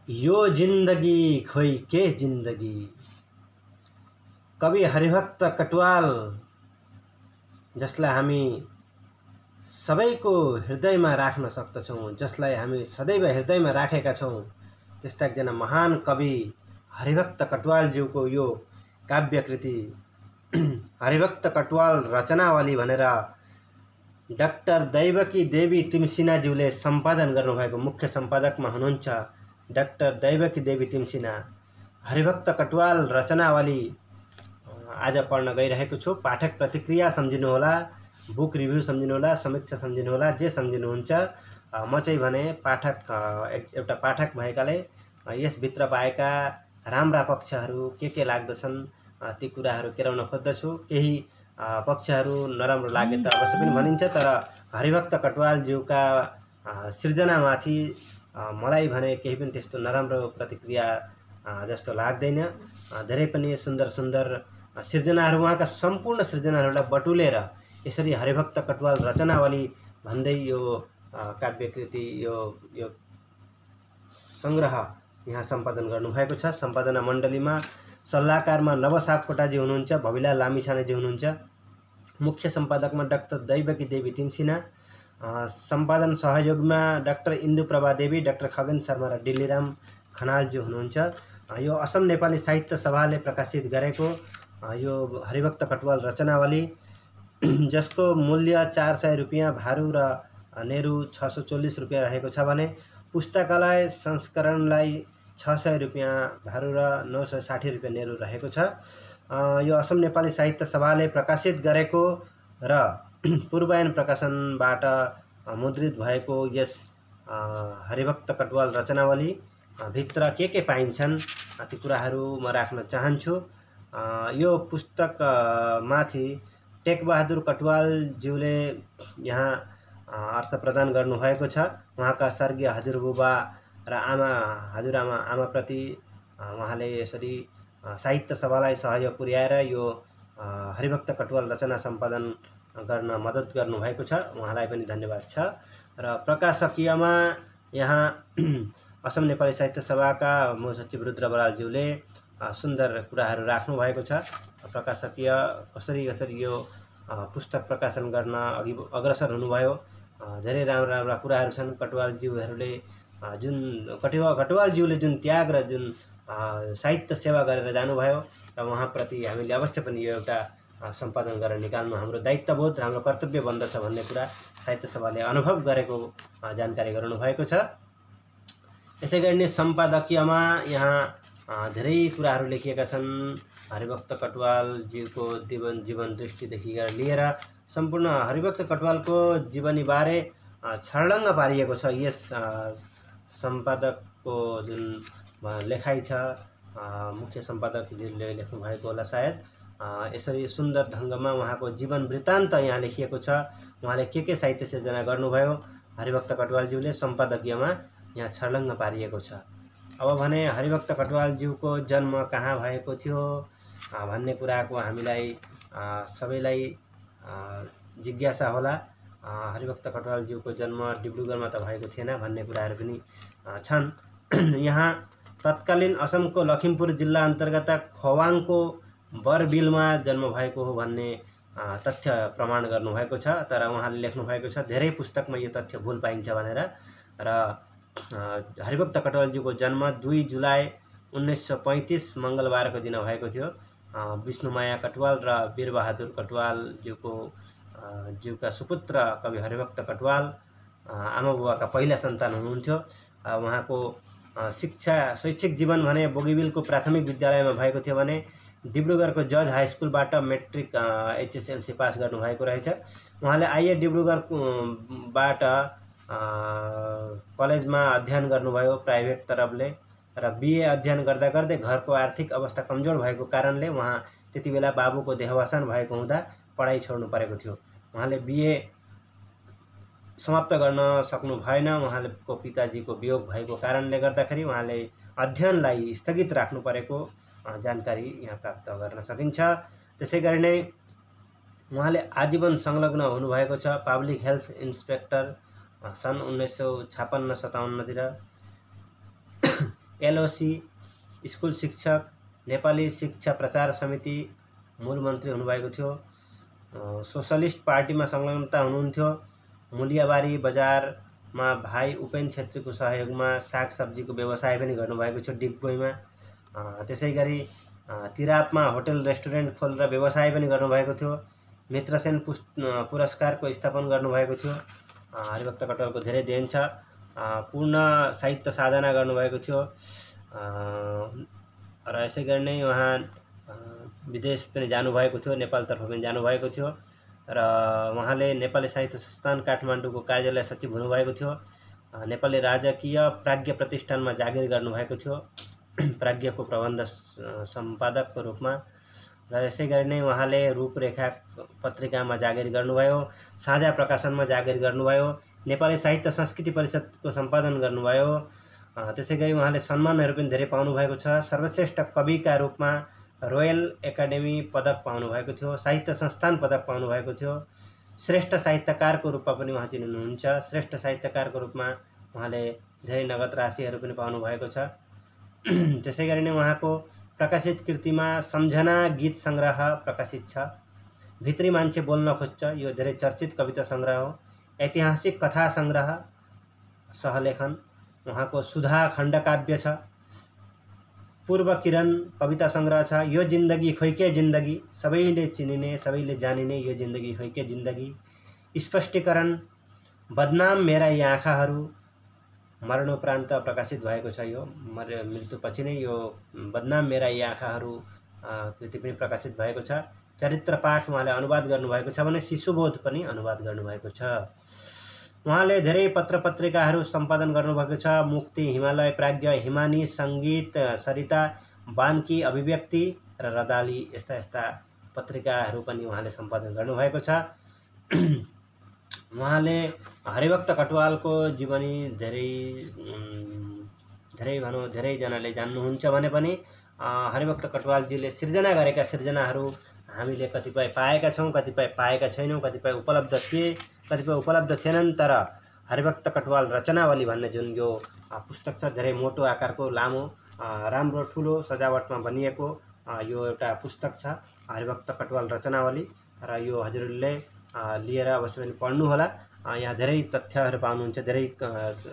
यो जिन्दगी खोइ के जिन्दगी। कवि हरिभक्त कटुवाल, जसलाई हामी सबैको हृदयमा राख्न सक्दछौँ, जसलाई हामी सदैव हृदयमा राखेका छौँ, त्यस्ता एकजना महान कवि हरिभक्त कटुवालज्यूको यो काव्यकृति हरिभक्त कटुवाल रचनावली भनेर डाक्टर दैवकी देवी तिमसिनाज्यूले सम्पादन गर्नुभएको, मुख्य सम्पादकमा हुनुहुन्छ डाक्टर दैवकी देवी तिमसिना। हरिभक्त कटुवाल रचनावली आज पढ्न गइरहेको छु। पाठक प्रतिक्रिया सम्झिनुहोला, बुक रिभ्यू सम्झिनुहोला, समीक्षा सम्झिनुहोला, जे सम्झिनुहुन्छ। म चाहिँ भने एउटा पाठक भएकाले यसभित्र पाएका राम्रा पक्षहरू के लाग्दछन् ती कुराहरू केराउन खोज्दछु। केही पक्षहरू नराम्रो लागे त अवश्य पनि भनिन्छ, तर हरिभक्त कटुवालज्यूका सृजनामाथि मलाई भने केही पनि त्यस्तो नराम्रो प्रतिक्रिया जस्तो लाग्दैन। धेरै पनि सुन्दर सुन्दर सृजनाहरू, उहाँका सम्पूर्ण सृजनाहरूलाई बटुलेर यसरी हरिभक्त कटुवाल रचनावली भन्दै यो काव्यकृति यो संग्रह यहाँ सम्पादन गर्नुभएको छ। सम्पादना मण्डलीमा सल्लाहकारमा नव सापकोटाजी हुनुहुन्छ, भविलाल लामिछानेजी हुनुहुन्छ, मुख्य सम्पादकमा डाक्टर दैवकी देवी तिमसिना, सम्पादन सहयोगमा डाक्टर इन्दुप्रभा देवी, डाक्टर खगेन शर्मा र डिल्लीराम खनालजी हुनुहुन्छ। यो असम नेपाली साहित्य सभाले प्रकाशित गरेको यो हरिभक्त कटुवाल रचनावली, जसको मूल्य 400 रुपियाँ भारू र नेरू 640 रुपियाँ रहेको छ भने पुस्तकालय संस्करणलाई 600 रुपियाँ भारू र 960 रुपियाँ नेरू रहेको छ। यो असम नेपाली साहित्य सभाले प्रकाशित गरेको र पूर्वायन प्रकाशनबाट मुद्रित भएको यस हरिभक्त कटुवाल रचनावली भित्र के पाइन्छन् ती कुराहरू म राख्न चाहन्छु। यो पुस्तक माथि टेकबहादुर कटुवालज्यूले यहाँ अर्थ प्रदान गर्नुभएको छ। उहाँका स्वर्गीय हजुरबुबा र आमाप्रति उहाँले यसरी साहित्य सभालाई सहयोग पुर्याएर यो हरिभक्त कटुवाल रचना सम्पादन गर्न मद्दत गर्नुभएको छ। उहाँलाई पनि धन्यवाद छ। र प्रकाशकीयमा यहाँ असम नेपाली साहित्य सभाका महासचिव रुद्र बरालज्यूले सुन्दर कुराहरू राख्नु भएको छ। प्रकाशकीय कसरी यो पुस्तक प्रकाशन गर्न अघि अग्रसर हुनुभयो, धेरै राम्रा कुराहरू छन्। कटुवालज्यूहरूले कटुवालज्यूले जुन त्याग र जुन साहित्य सेवा गरेर जानुभयो र उहाँप्रति हामीले अवश्य पनि यो एउटा सम्पादन गरेर निकाल्नु हाम्रो दायित्वबोध, हाम्रो कर्तव्य बन्दछ भन्ने कुरा साहित्य सभाले अनुभव गरेको जानकारी गराउनुभएको छ। यसै गरी नै सम्पादकीयमा यहाँ धेरै कुराहरू लेखिएका छन्। हरिभक्त कटुवालज्यूको जीवन दृष्टिदेखि लिएर सम्पूर्ण हरिभक्त कटुवालको जीवनीबारे छर्लङ्ग पारिएको छ यस सम्पादकको जुन लेखाइ छ। मुख्य सम्पादकजीले लेख्नु भएको होला सायद। यसरी सुन्दर ढङ्गमा उहाँको जीवन वृत्तान्त यहाँ लेखिएको छ। उहाँले के साहित्य सिर्जना गर्नुभयो हरिभक्त कटुवालज्यूले सम्पादकीयमा यहाँ छर्लङ्ग पारिएको छ। अब भने हरिभक्त कटुवालज्यूको जन्म कहाँ भएको थियो भन्ने कुराको हामीलाई सबैलाई जिज्ञासा होला। हरिभक्त कटुवालज्यूको जन्म डिब्रुगढमा त भएको थिएन भन्ने कुराहरू पनि छन्। यहाँ तत्कालीन असमको लखिमपुर जिल्ला अन्तर्गत खवाङको बरबिलमा जन्म भएको हो भन्ने तथ्य प्रमाण गर्नुभएको छ। तर उहाँले लेख्नु भएको छ धेरै पुस्तकमा यो तथ्य भुल पाइन्छ भनेर। र हरिभक्त कटुवालज्यूको जन्म 2 जुलाई 1935 मङ्गलबारको दिन भएको थियो। विष्णुमाया कटुवाल र वीरबहादुर कटुवालज्यूका सुपुत्र कवि हरिभक्त कटुवाल आमाबुबाका पहिला सन्तान हुनुहुन्थ्यो। उहाँको शैक्षिक जीवन भने बोगीबिलको प्राथमिक विद्यालयमा भएको थियो भने डिब्रुगढको जज हाई स्कुलबाट मेट्रिक HSLC पास गर्नुभएको रहेछ। उहाँले आइए डिब्रुगढबाट कलेजमा अध्ययन गर्नुभयो प्राइभेट तरफले र BA अध्ययन गर्दा गर्दै घरको आर्थिक अवस्था कमजोर भएको कारणले उहाँ त्यति बेला बाबुको देहावसान भएको हुँदा पढाइ छोड्नु परेको थियो। उहाँले BA समाप्त गर्न सक्नु भएन। उहाँको पिताजीको वियोग भएको कारणले गर्दाखेरि उहाँले अध्ययनलाई स्थगित राख्नु परेको जानकारी यहाँ प्राप्त गर्न सकिन्छ। त्यसै गरी नै उहाँले आजीवन संलग्न हुनुभएको छ। पब्लिक हेल्थ इन्स्पेक्टर सन् 1956-57 तिर एलओसी, स्कुल शिक्षक, नेपाली शिक्षा प्रचार समिति मूल मन्त्री हुनुभएको थियो। सोशलिस्ट पार्टीमा संलग्नता हुनुहुन्थ्यो। मूलियाबारी बजारमा भाइ उपेन छेत्रीको सहयोगमा सागसब्जीको व्यवसाय पनि गर्नुभएको थियो डिगबोईमा। त्यसै गरी तिरापमा होटल रेस्टुरेन्ट खोलेर व्यवसाय पनि गर्नुभएको थियो। मित्रसेन पुरस्कारको स्थापना गर्नुभएको थियो। हरिभक्त कटुवालको धेरै देन छ। पूर्ण साहित्य साधना गर्नुभएको थियो र यसै गरी नै उहाँ विदेश पनि जानुभएको थियो, नेपालतर्फ पनि जानुभएको थियो र उहाँले नेपाली साहित्य संस्थान काठमाडौँको कार्यालय सचिव हुनुभएको थियो। नेपाली राजकीय प्राज्ञ प्रतिष्ठानमा जागिर गर्नुभएको थियो प्राज्ञको प्रबन्ध सम्पादकको रूपमा र यसै गरी नै उहाँले रूपरेखा पत्रिकामा जागिर गर्नुभयो, साझा प्रकाशनमा जागिर गर्नुभयो, नेपाली साहित्य संस्कृति परिषदको सम्पादन गर्नुभयो। त्यसै गरी उहाँले सम्मानहरू पनि धेरै पाउनुभएको छ। सर्वश्रेष्ठ कविका रूपमा रोयल एकाडेमी पदक पाउनुभएको थियो, साहित्य संस्थान पदक पाउनुभएको थियो। श्रेष्ठ साहित्यकारको रूपमा पनि उहाँ चिनिनुहुन्छ। श्रेष्ठ साहित्यकारको रूपमा उहाँले धेरै नगद राशिहरू पनि पाउनुभएको छ। त्यसै गरी नै उहाँको प्रकाशित कृतिमा सम्झना गीत सङ्ग्रह प्रकाशित छ। भित्री मान्छे बोल्न खोज्छ, यो धेरै चर्चित कविता सङ्ग्रह हो। ऐतिहासिक कथा सङ्ग्रह सहलेखन उहाँको सुधा खण्डकाव्य छ। पूर्व किरण कविता सङ्ग्रह छ। यो जिन्दगी खोइके जिन्दगी, सबैले चिनिने सबैले जानिने यो जिन्दगी खोइके जिन्दगी। स्पष्टीकरण बदनाम मेरा यी आँखाहरू मरणोपरान्त प्रकाशित भएको छ। यो मृत्युपछि नै यो बदनाम मेरा यी आँखाहरू कृति पनि प्रकाशित भएको छ। चरित्र पाठ उहाँले अनुवाद गर्नुभएको छ भने शिशुबोध पनि अनुवाद गर्नुभएको छ। उहाँले धेरै पत्र पत्रिकाहरू सम्पादन गर्नुभएको छ। मुक्ति, हिमालय, प्राज्ञ, हिमानी, सङ्गीत, सरिता, बानकी, अभिव्यक्ति र रदाली यस्ता यस्ता पत्रिकाहरू पनि उहाँले सम्पादन गर्नुभएको छ। उहाँले हरिभक्त कटुवालको जीवनी धेरैजनाले जान्नुहुन्छ भने पनि हरिभक्त कटुवालजीले सिर्जना गरेका सिर्जनाहरू हामीले कतिपय पाएका छौँ, कतिपय पाएका छैनौँ, कतिपय उपलब्ध थिए, कतिपय उपलब्ध थिएनन्। तर हरिभक्त कटुवाल रचनावली भन्ने जुन यो पुस्तक छ, धेरै मोटो आकारको, लामो, राम्रो ठुलो सजावटमा बनिएको यो एउटा पुस्तक छ हरिभक्त कटुवाल रचनावली र यो हजुरले लिएर अवश्य पनि पढ्नुहोला। यहाँ धेरै तथ्यहरू पाउनुहुन्छ, धेरै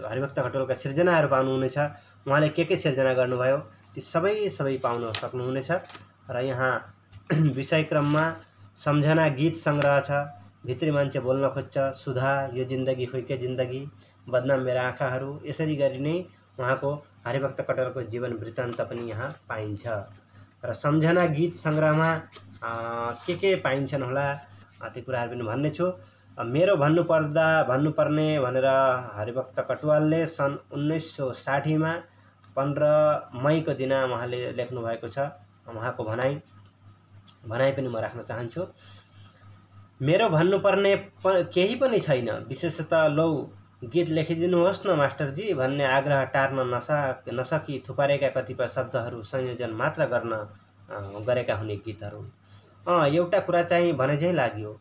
हरिभक्त कटुवालका सिर्जनाहरू पाउनुहुनेछ। उहाँले के सिर्जना गर्नुभयो ती सबै पाउन सक्नुहुनेछ। र यहाँ विषयक्रममा सम्झना गीत सङ्ग्रह छ, भित्री मान्छे बोल्न खोज्छ, सुधा, यो जिन्दगी खोइके जिन्दगी, बदनाम मेरा आँखाहरू। यसरी गरी नै उहाँको हरिभक्त कटुवालको जीवन वृत्तान्त पनि यहाँ पाइन्छ। र सम्झना गीत सङ्ग्रहमा के पाइन्छन् होला त्यो कुराहरू पनि भन्नेछु। मेरो भन्नुपर्ने भनेर हरिभक्त कटुवालले सन् 1960 मा 15 मईको दिन उहाँले लेख्नु भएको छ। उहाँको भनाइ पनि म राख्न चाहन्छु। मेरो भन्नुपर्ने केही पनि छैन, विशेषतः लौ गीत लेखिदिनुहोस् न मास्टरजी भन्ने आग्रह टार्न नसकी थुपारेका कतिपय शब्दहरू संयोजन मात्र गरेका हुने गीतहरू। एउटा कुरा चाहिँ भने झैँ लाग्यो,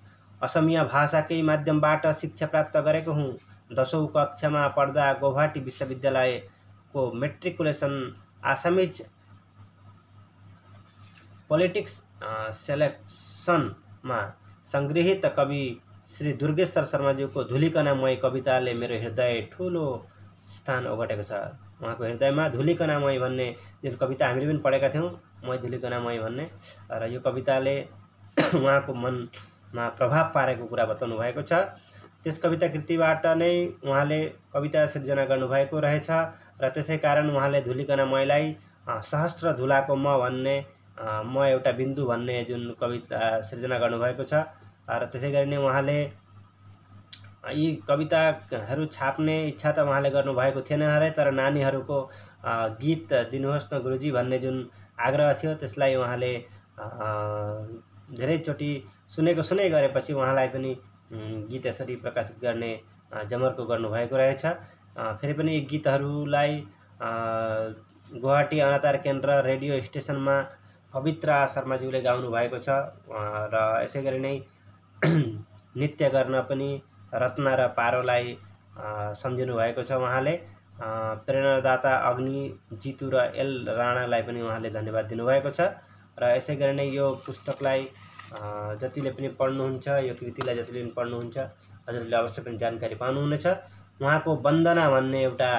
असमिया भाषाकै माध्यमबाट शिक्षा प्राप्त गरेको हुँ। 10औं कक्षामा पढ्दा गुवाहाटी विश्वविद्यालयको मेट्रिकुलेसन आसामिज पोलिटिक्स सेलेक्सनमा सङ्गृहीत कवि श्री दुर्गेश्वर शर्माज्यूको धुलिकनामय कविताले मेरो हृदय ठुलो स्थान ओगटेको छ। उहाँको हृदयमा धुलिकनामय भन्ने जुन कविता हामीले पनि पढेका थियौँ, मै धुलिकनामय भन्ने, र यो कविताले उहाँको मनमा प्रभाव पारेको कुरा बताउनु भएको छ। त्यस कविता कृतिबाट नै उहाँले कविता सिर्जना गर्नुभएको रहेछ र त्यसै कारण उहाँले धुलिकनामयलाई सहस्त्र धुलाको म एउटा बिन्दु भन्ने जुन कविता सिर्जना गर्नुभएको छ। र त्यसै गरी नै उहाँले यी कविताहरू छाप्ने इच्छा त उहाँले गर्नुभएको थिएन अरे, तर नानीहरूको गीत दिनुहोस् न गुरुजी भन्ने जुन आग्रह थियो त्यसलाई उहाँले धेरैचोटि सुनै गरेपछि उहाँलाई पनि गीत यसरी प्रकाशित गर्ने जमर्को गर्नुभएको रहेछ। फेरि पनि यी गीतहरूलाई गुवाहाटी अनातार केन्द्र रेडियो स्टेसनमा पवित्र शर्माज्यूले गाउनु भएको छ र यसै गरी नै नृत्य गर्न पनि रत्ना र पारोलाई सम्झिनु भएको छ उहाँले। प्रेरणादाता अग्नि जितु र एल राणालाई पनि उहाँले धन्यवाद दिनुभएको छ। र यसै गरी नै यो पुस्तकलाई जतिले पनि पढ्नुहुन्छ, यो कृतिलाई जतिले पनि पढ्नुहुन्छ, हजुरले अवश्य पनि जानकारी पाउनुहुनेछ। उहाँको वन्दना भन्ने एउटा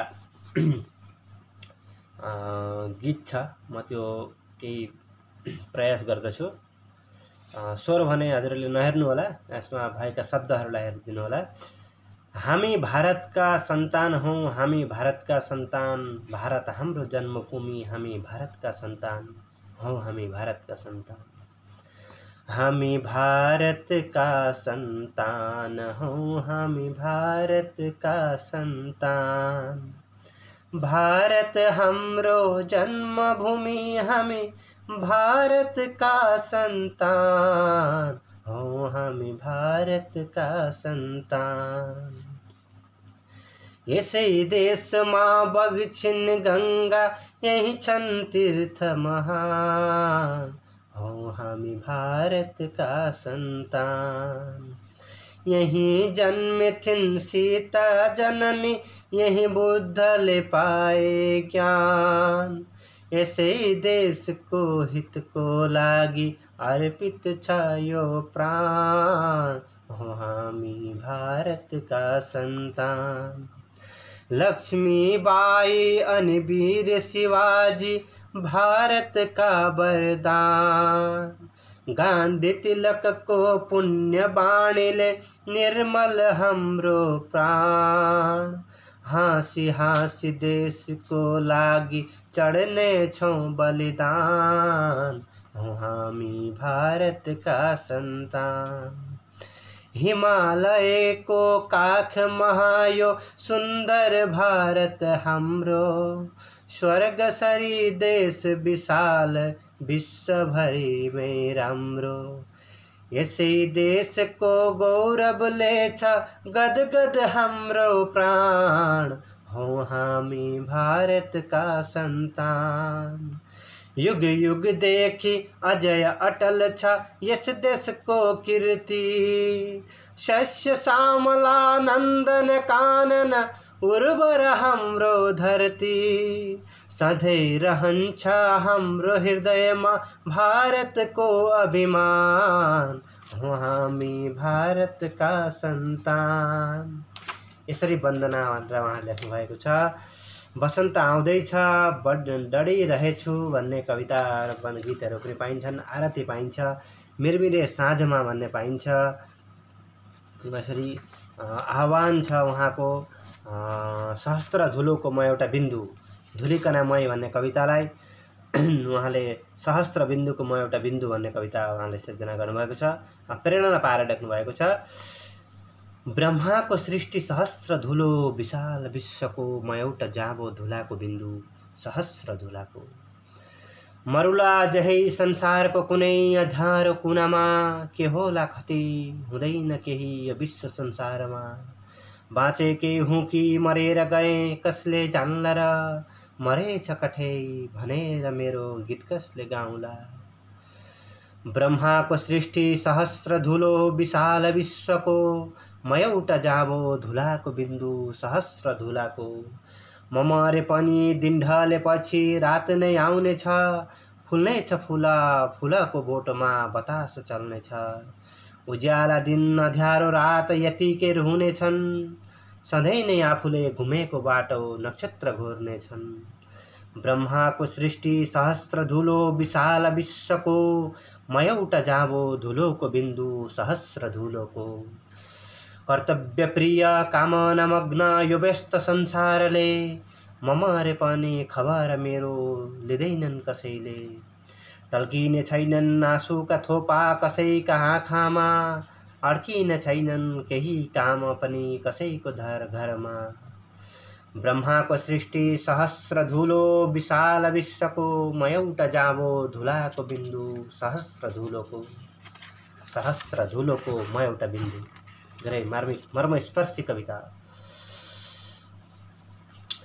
गीत छ, म त्यो केही प्रयास गर्दछु। स्वर भने हजुरले नहेर्नु होला, यसमा भएका शब्दहरूलाई हेरिदिनु होला। हामी भारतका सन्तान हौँ, हामी भारतका सन्तान, भारत हाम्रो जन्मभूमि, हामी भारतका सन्तान हौँ, हामी भारतका सन्तान। हामी भारतका सन्तान हौँ, हामी भारतका सन्तान, भारत हाम्रो जन्मभूमि, हामी भारतका सन्तान हौँ, हामी भारतका सन्तान। यसै देशमा बग्छिन् गङ्गा, यही छन् तीर्थ महान हौँ, हामी भारतका सन्तान। यही जन्मेथिन् सीता जननी, यही बुद्धले पाए ज्ञान। यसै देशको हितको लागि अर्पित छ यो प्राण हौँ, हामी भारतका सन्तान। लक्ष्मीबाई अनि वीर शिवाजी भारतका वरदान। गान्धी तिलकको पुण्य बाणीले निर्मल हाम्रो प्राण। हाँसी हाँसी देशको लागि चढ्ने छौँ बलिदान हौँ, हामी भारतका सन्तान। हिमालयको काखमा यो सुन्दर भारत हाम्रो, स्वर्गसरी देश विशाल विश्वभरिमै राम्रो। यसै देशको गौरवले छ गदगद हाम्रो प्राण हौँ, हामी भारतका सन्तान। युग युगदेखि अजय अटल छ यस देशको कीर्ति। शस्य श्यामला नन्दन कानन उर्वर हाम्रो धरती। सधैँ रहन्छ हाम्रो हृदयमा भारतको अभिमान हौँ, हामी भारतका सन्तान। यसरी वन्दना भनेर उहाँले लेख्नुभएको छ। बसन्त आउँदैछ डढिरहेछु भन्ने कविता र गीतहरू पनि पाइन्छन्। आरती पाइन्छ, मिरमिरे साँझमा भन्ने पाइन्छ। यसरी आह्वान छ उहाँको सहस्त्र धुलोको म एउटा बिन्दु, धुलिकना मै भन्ने कवितालाई उहाँले सहस्त्र बिन्दुको म एउटा बिन्दु भन्ने कविता उहाँले सिर्जना गर्नुभएको छ। प्रेरणा पाएर लेख्नुभएको छ। ब्रह्माको सृष्टि सहस्त्र धुलो, विशाल विश्वको म एउटा जाँबो धुलाको बिन्दु, सहस्त्र धुलाको। मरुला जही संसारको कुनै अँध्यारो कुनामा, के होला खति हुँदैन केही यो विश्व संसारमा। बाँचेकै हुँ कि मरेर गएँ कसले जान्ला र, मरेछ कठै भनेर मेरो गीत कसले गाउँला। ब्रह्माको सृष्टि सहस्त्र धुलो, विशाल विश्वको म एउटा जाँबो धुलाको बिन्दु, सहस्त्र धुलाको। म मरे पनि दिन ढलेपछि रात नै आउनेछ, फुल्नेछ फुला फुलको बोटमा बतास चल्नेछ। उज्याला दिन अँध्यारो रात यतिकै हुनेछन्, सधैँ नै आफूले घुमेको बाटो नक्षत्र घुर्नेछन्। ब्रह्माको सृष्टि सहस्त्र धुलो, विशाल विश्वको म एउटा जाँबो धुलोको बिन्दु, सहस्त्र धुलोको। कर्तव्य प्रिय कामना मग्न यो व्यस्त संसारले, म मरे पनि खबर मेरो लिँदैनन् कसैले। टल्किने छैनन् आँसुका थोपा कसैका आँखामा, अड्किने छैनन् केही काम पनि कसैको घरमा। ब्रह्माको सृष्टि सहस्त्र धुलो, विशाल विश्वको म एउटा जाँबो धुलाको बिन्दु, सहस्त्र धुलोको, सहस्त्र धुलोको म एउटा बिन्दु। धेरै मर्मस्पर्शी कविता।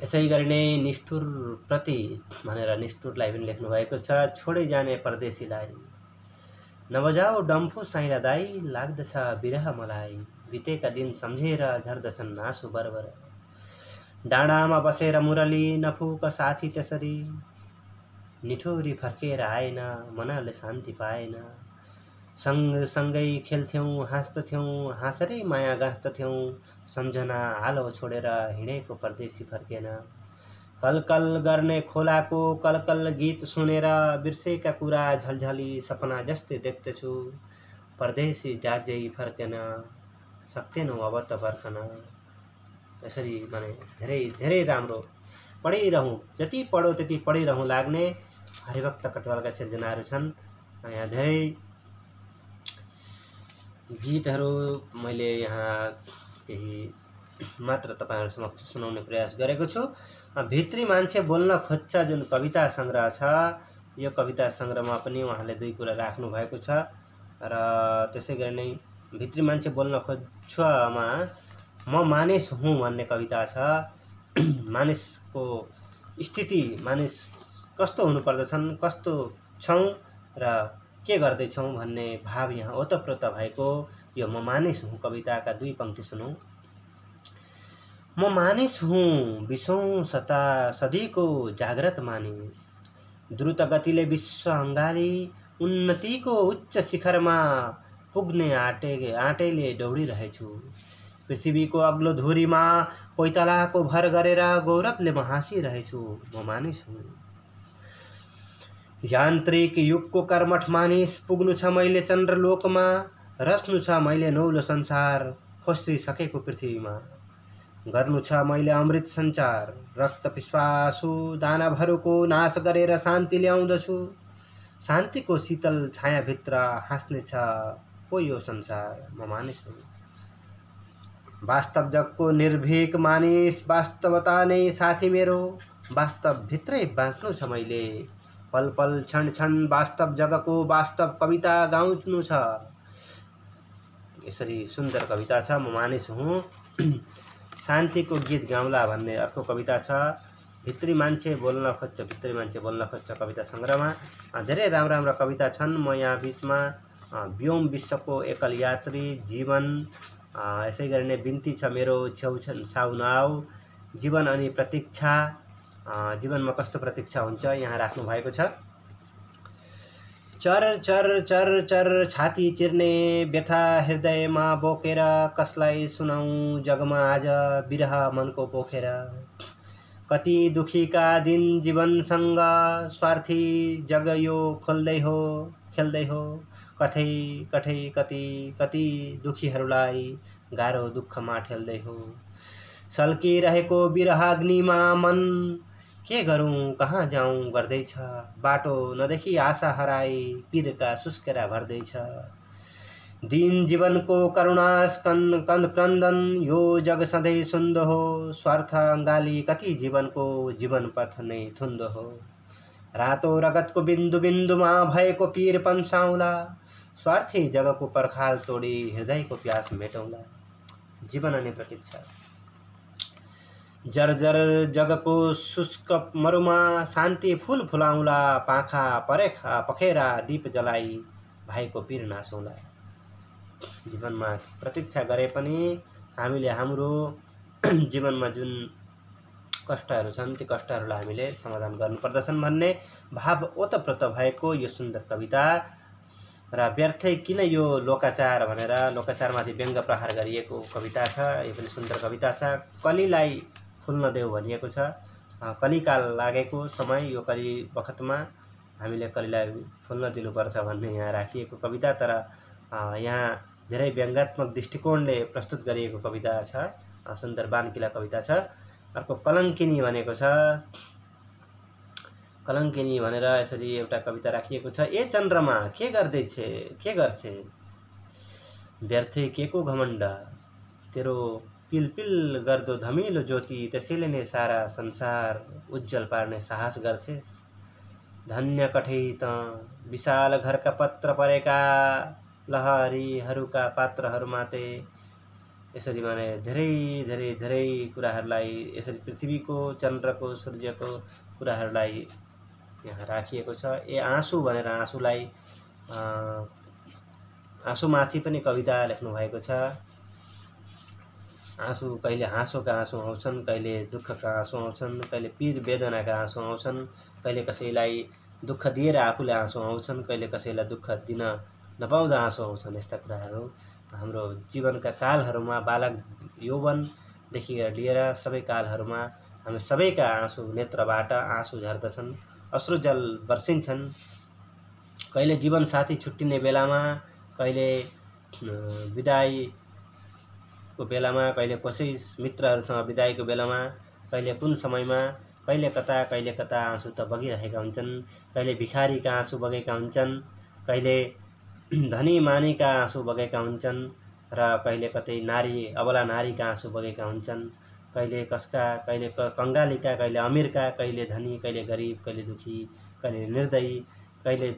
यसै गरी नै निष्ठुर प्रति भनेर निष्ठुरलाई पनि लेख्नु भएको छ। छोडै जाने परदेशीलाई, नबजाऊ डम्फु साइला दाई, लाग्दछ बिरह मलाई। बितेका दिन सम्झेर झर्दछन् आँसु बरबर। डाँडामा बसेर मुरली नफुक साथी त्यसरी, निठुरी फर्केर आएन मनले शान्ति पाएन। सँगै खेल्थ्यौँ हाँस्थ्यौँ हाँसरै माया गाँस्थ्यौँ, सम्झना आलो छोडेर हिँडेको परदेशी फर्केन। कलकल गर्ने खोलाको कलकल गीत सुनेर बिर्सेका कुरा झलझली सपना जस्तै देख्दछु। परदेशी जाजै फर्केन, सक्दैनौँ अब त फर्कन। यसरी माने धेरै धेरै राम्रो पढिरहँ, जति पढो त्यति पढिरहँ लाग्ने हरिभक्त कटुवालका सिर्जनाहरू छन्। यहाँ धेरै गीतहरू मैले यहाँ केही मात्र तपाईहरु समक्ष सुनाउने प्रयास गरेको छु। भित्री मान्छे बोल्न खोज्छ जुन कविता संग्रह छ, यो कविता संग्रहमा पनि उहाँले दुई कुरा राख्नु भएको छ र त्यसैगरी नै भित्री मान्छे बोल्न खोज्छमा म मानिस हुँ भन्ने कविता छ। मानिसको स्थिति, मानिस कस्तो हुनुपर्दछन्, कस्तो छौं र के गर्दैछौं भन्ने भाव यहाँ ओतप्रोत भएको यो म मानिस हुँ कविताका दुई पंक्ति सुनौं। म मानिस हुँ 20औं सदीको जाग्रत मानिस, द्रुत गतिले विश्व अङ्गाली उन्नतिको उच्च शिखरमा पुग्ने आँटैले दौडिरहेछु। पृथ्वीको अग्लो धुरीमा पैतालाको भर गरेर गौरवले म हाँसिरहेछु। म मानिस हुँ। यान्त्रिक युगको कर्मठ मानिस पुग्नु छ मैले चन्द्रलोकमा, रच्नु छ मैले नौलो संसार खोस्रिसकेको पृथ्वीमा। गर्नु छ मैले अमृत सञ्चार, रक्त पिस्वासु दानवहरूको नाश गरेर शान्ति ल्याउँदछु। शान्तिको शीतल छायाभित्र हाँस्नेछ पो यो संसार। म मानिस हुँ। वास्तव जगको निर्भीक मानिस, वास्तवता नै साथी मेरो, वास्तव भित्रै बाँच्नु छ मैले, पल पल क्षण क्षण वास्तव जगको वास्तव कविता गाउनु छ। यसरी सुन्दर कविता छ म मानिस हुँ। शान्तिको गीत गाउँला भन्ने अर्को कविता छ। भित्री मान्छे बोल्न खोज्छ, भित्री मान्छे बोल्न खोज्छ कविता संग्रहमा धेरै राम्रा राम्रा कविता छन्। म यहाँ बीचमा व्योम विश्वको एकल यात्री, जीवन, यसै गरी नै बिन्ती छ मेरो छेउछाउ नआऊ, जीवन अनि प्रतीक्षा, जीवनमा कस्तो प्रतीक्षा हुन्छ यहाँ राख्नु भएको छ। चर चर चर चर छाती चिर्ने व्यथा हृदयमा बोकेर, कसलाई सुनाऊँ जगमा आज विरह मनको पोखेर। कति दुखीका दिन जीवनसँग, स्वार्थी जग यो खेल्दै हो, कतै कति दुखीहरूलाई गाह्रो दुःखमा ठेल्दै हो। सल्किरहेको विरहाग्निमा मन, के गरौँ कहाँ जाऊँ गर्दैछ, बाटो नदेखी आशा हराई पीरका सुस्केरा भर्दैछ। दिन जीवनको करुणा क्रन्दन, यो जग सधैँ सुन्दो हो, स्वार्थ अङ्गाली कति जीवनको जीवन पथ नै थुन्दो हो। रातो रगतको बिन्दु बिन्दुमा भएको पीर पन्साउला, स्वार्थी जगको पर्खाल तोडी हृदयको प्यास मेटौँला। जीवन अनि प्रतीक्षा। जर्जर जगको शुष्क मरुमा शान्ति फूल फुलाउँला, पाखा पखेरा दीप जलाई भाइको पीर नासौँला। जीवनमा प्रतीक्षा गरे पनि हामीले हाम्रो जीवनमा जुन कष्टहरू छन् ती कष्टहरूलाई हामीले समाधान गर्नुपर्दछन् भन्ने भाव ओतप्रोत भएको यो सुन्दर कविता। र व्यर्थै किन यो लोकाचार भनेर लोकाचारमाथि व्यङ्ग प्रहार गरिएको कविता छ। यो पनि सुन्दर कविता छ। कलीलाई फुल्न देऊ भनिएको छ। कलिकाल लागेको समय, यो कली बखतमा हामीले कलीलाई फुल्न दिनुपर्छ भन्ने यहाँ राखिएको कविता। तर यहाँ धेरै व्यङ्गात्मक दृष्टिकोणले प्रस्तुत गरिएको कविता छ। सुन्दर बानकिला कविता छ। अर्को कलङ्किनी भनेको छ। कलङ्किनी भनेर यसरी एउटा कविता राखिएको छ। ए चन्द्रमा के गर्छे, व्यर्थै के को घमण्ड, तेरो पिलपिल गर्दो धमिलो ज्योति, त्यसैले नै सारा संसार उज्जवल पार्ने साहस गर्छेस्। धन्य कठै त विशाल घरका पत्र परेका लहरीहरूका पात्रहरूमाथि। यसरी माने धेरै धेरै धेरै कुराहरूलाई यसरी पृथ्वीको, चन्द्रको, सूर्यको कुराहरूलाई यहाँ राखिएको छ। ए आँसु भनेर आँसुलाई, आँसुमाथि पनि कविता लेख्नु भएको छ। आँसु कहिले हाँसोका आँसु आउँछन्, कहिले दुःखका आँसु आउँछन्, कहिले पीर वेदनाका आँसु आउँछन्, कहिले कसैलाई दुःख दिएर आफूले आँसु आउँछन्, कहिले कसैलाई दुःख दिन नपाउँदा आँसु आउँछन्। यस्ता कुराहरू हाम्रो जीवनका कालहरूमा बालक यौवनदेखि लिएर सबै कालहरूमा हामी सबैका आँसु नेत्रबाट आँसु झर्दछन्, अश्रुजल वर्षिन्छन्। कहिले जीवनसाथी छुट्टिने बेलामा, कहिले विदाईको बेलामा, कहिले कसै मित्रहरूसँग विदाईको बेलामा, कहिले कुन समयमा, कहिले कता आँसु त बगिरहेका हुन्छन्। कहिले भिखारीका आँसु बगेका हुन्छन्, कहिले धनी मानीका आँसु बगेका हुन्छन् र कहिले कतै नारी अबला नारीका आँसु बगेका हुन्छन्। कहिले कसका, कहिले कङ्गालीका, कहिले अमीरका, कहिले धनी, कहिले गरिब, कहिले दुखी, कहिले निर्दयी, कहिले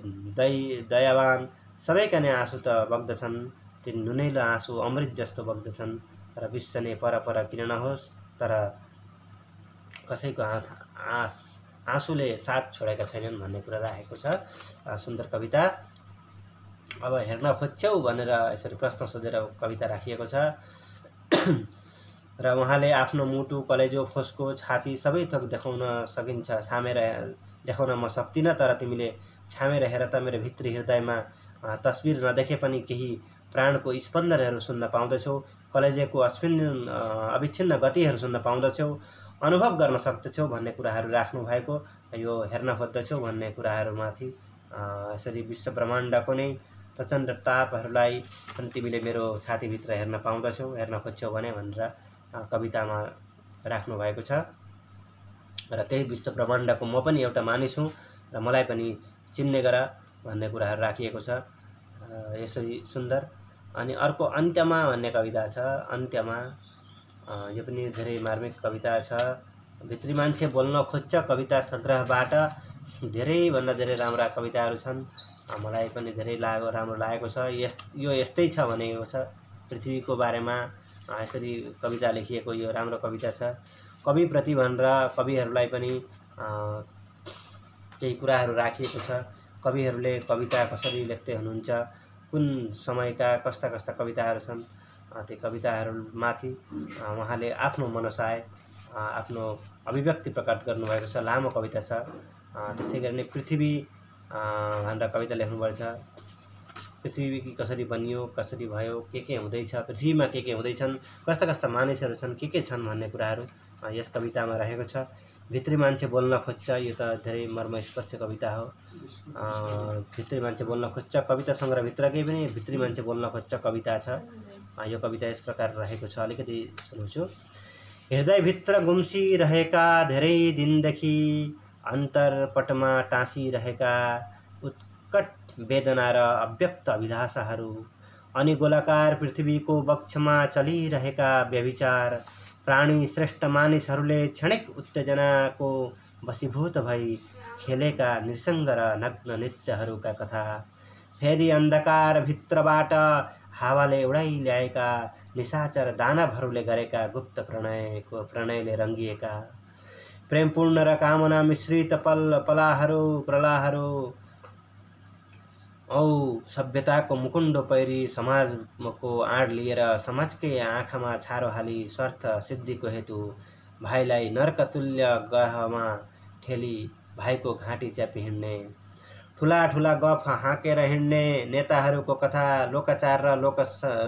दयावान, सबैका नै आँसु त बग्दछन्। ती नुनैलो आँसु अमृत जस्तो बग्दछन् र विश्व नै पर किन नहोस्, तर कसैको आँसुले साथ छोडेका छैनन् भन्ने कुरा राखेको छ। सुन्दर कविता। अब हेर्न खोज्छौ भनेर यसरी प्रश्न सोधेर कविता राखिएको छ। र उहाँले आफ्नो मुटु, कलेजो, फोस्को, छाती सबै थोक देखाउन सकिन्छ, छामेर देखाउन म सक्दिनँ, तर तिमीले छामेर हेर त मेरो भित्री हृदयमा तस्बिर नदेखे पनि केही प्राणको स्पन्दनहरू सुन्न पाउँदछौ, कलेजोको अविच्छिन्न गतिहरू सुन्न पाउँदछौ, अनुभव गर्न सक्दछौ भन्ने कुराहरू राख्नु भएको। यो हेर्न खोज्दछौ भन्ने कुराहरूमाथि यसरी विश्व ब्रह्माण्डको नै प्रचण्ड तापहरूलाई पनि तिमीले मेरो छातीभित्र हेर्न पाउँदछौ, हेर्न खोज्छौ भनेर कवितामा राख्नु भएको छ। र त्यही विश्व ब्रह्माण्डको म पनि एउटा मानिस हुँ र मलाई पनि चिन्ने गर भन्ने कुराहरू राखिएको छ। यसरी सुन्दर। अनि अर्को अन्त्यमा भन्ने कविता छ। अन्त्यमा यो पनि धेरै मार्मिक कविता छ। भित्री मान्छे बोल्न खोज्छ कविता सङ्ग्रहबाट धेरैभन्दा धेरै राम्रा कविताहरू छन्। मलाई पनि धेरै राम्रो लागेको छ। यो यस्तै छ भनेको छ। पृथ्वीको बारेमा यसरी कविता लेखिएको यो राम्रो कविता छ। कविप्रति भनेर कविहरूलाई पनि केही कुराहरू राखिएको छ। कविहरूले कविता कसरी लेख्दै हुनुहुन्छ, कुन समयका कस्ता कविताहरू छन्, त्यो कविताहरूमाथि उहाँले आफ्नो मनसाय आफ्नो अभिव्यक्ति प्रकट गर्नुभएको छ। लामो कविता छ। त्यसै गरी नै पृथ्वी भनेर कविता लेख्नुभएको छ। पृथ्वी कसरी बनियो, कसरी भयो, के हुँदैछ, पृथ्वीमा के हुँदैछन्, कस्ता मानिसहरू छन्, के छन् भन्ने कुराहरू यस कवितामा रहेको छ। भित्री मान्छे बोल्न खोज्छ, यो त धेरै मर्मस्पर्शी कविता हो। भित्री मान्छे बोल्न खोज्छ कविता सङ्ग्रहभित्रकै पनि भित्री मान्छे बोल्न खोज्छ कविता छ। यो कविता यस प्रकार रहेको छ, अलिकति सुनाउँछु। हृदयभित्र गुम्सिरहेका धेरै दिनदेखि अन्तरपटमा टाँसिरहेका उत्कट वेदना र अव्यक्त अभिलाषाहरू, अनि गोलाकार पृथ्वीको वक्षमा चलिरहेका व्यभिचार, प्राणी श्रेष्ठ मानिसहरूले क्षणिक उत्तेजनाको वशीभूत भई खेलेका निसङ्ग र नग्न नृत्यहरूका कथा, फेरि अन्धकार भित्रबाट हावाले उडाइ ल्याएका निशाचर दानवहरूले गरेका गुप्त प्रणयले रङ्गिएका प्रेमपूर्ण र कामना मिश्रित प्रलाहरू औ सभ्यताको मुकुण्डो पैरी समाजको आड लिएर समाजकै आँखामा छारो हाली स्वार्थ सिद्धिको हेतु भाइलाई नर्कतुल्य गहमा ठेली भाइको घाँटी च्यापी हिँड्ने, ठुला गफ हाँकेर हिँड्ने नेताहरूको कथा लोकाचार र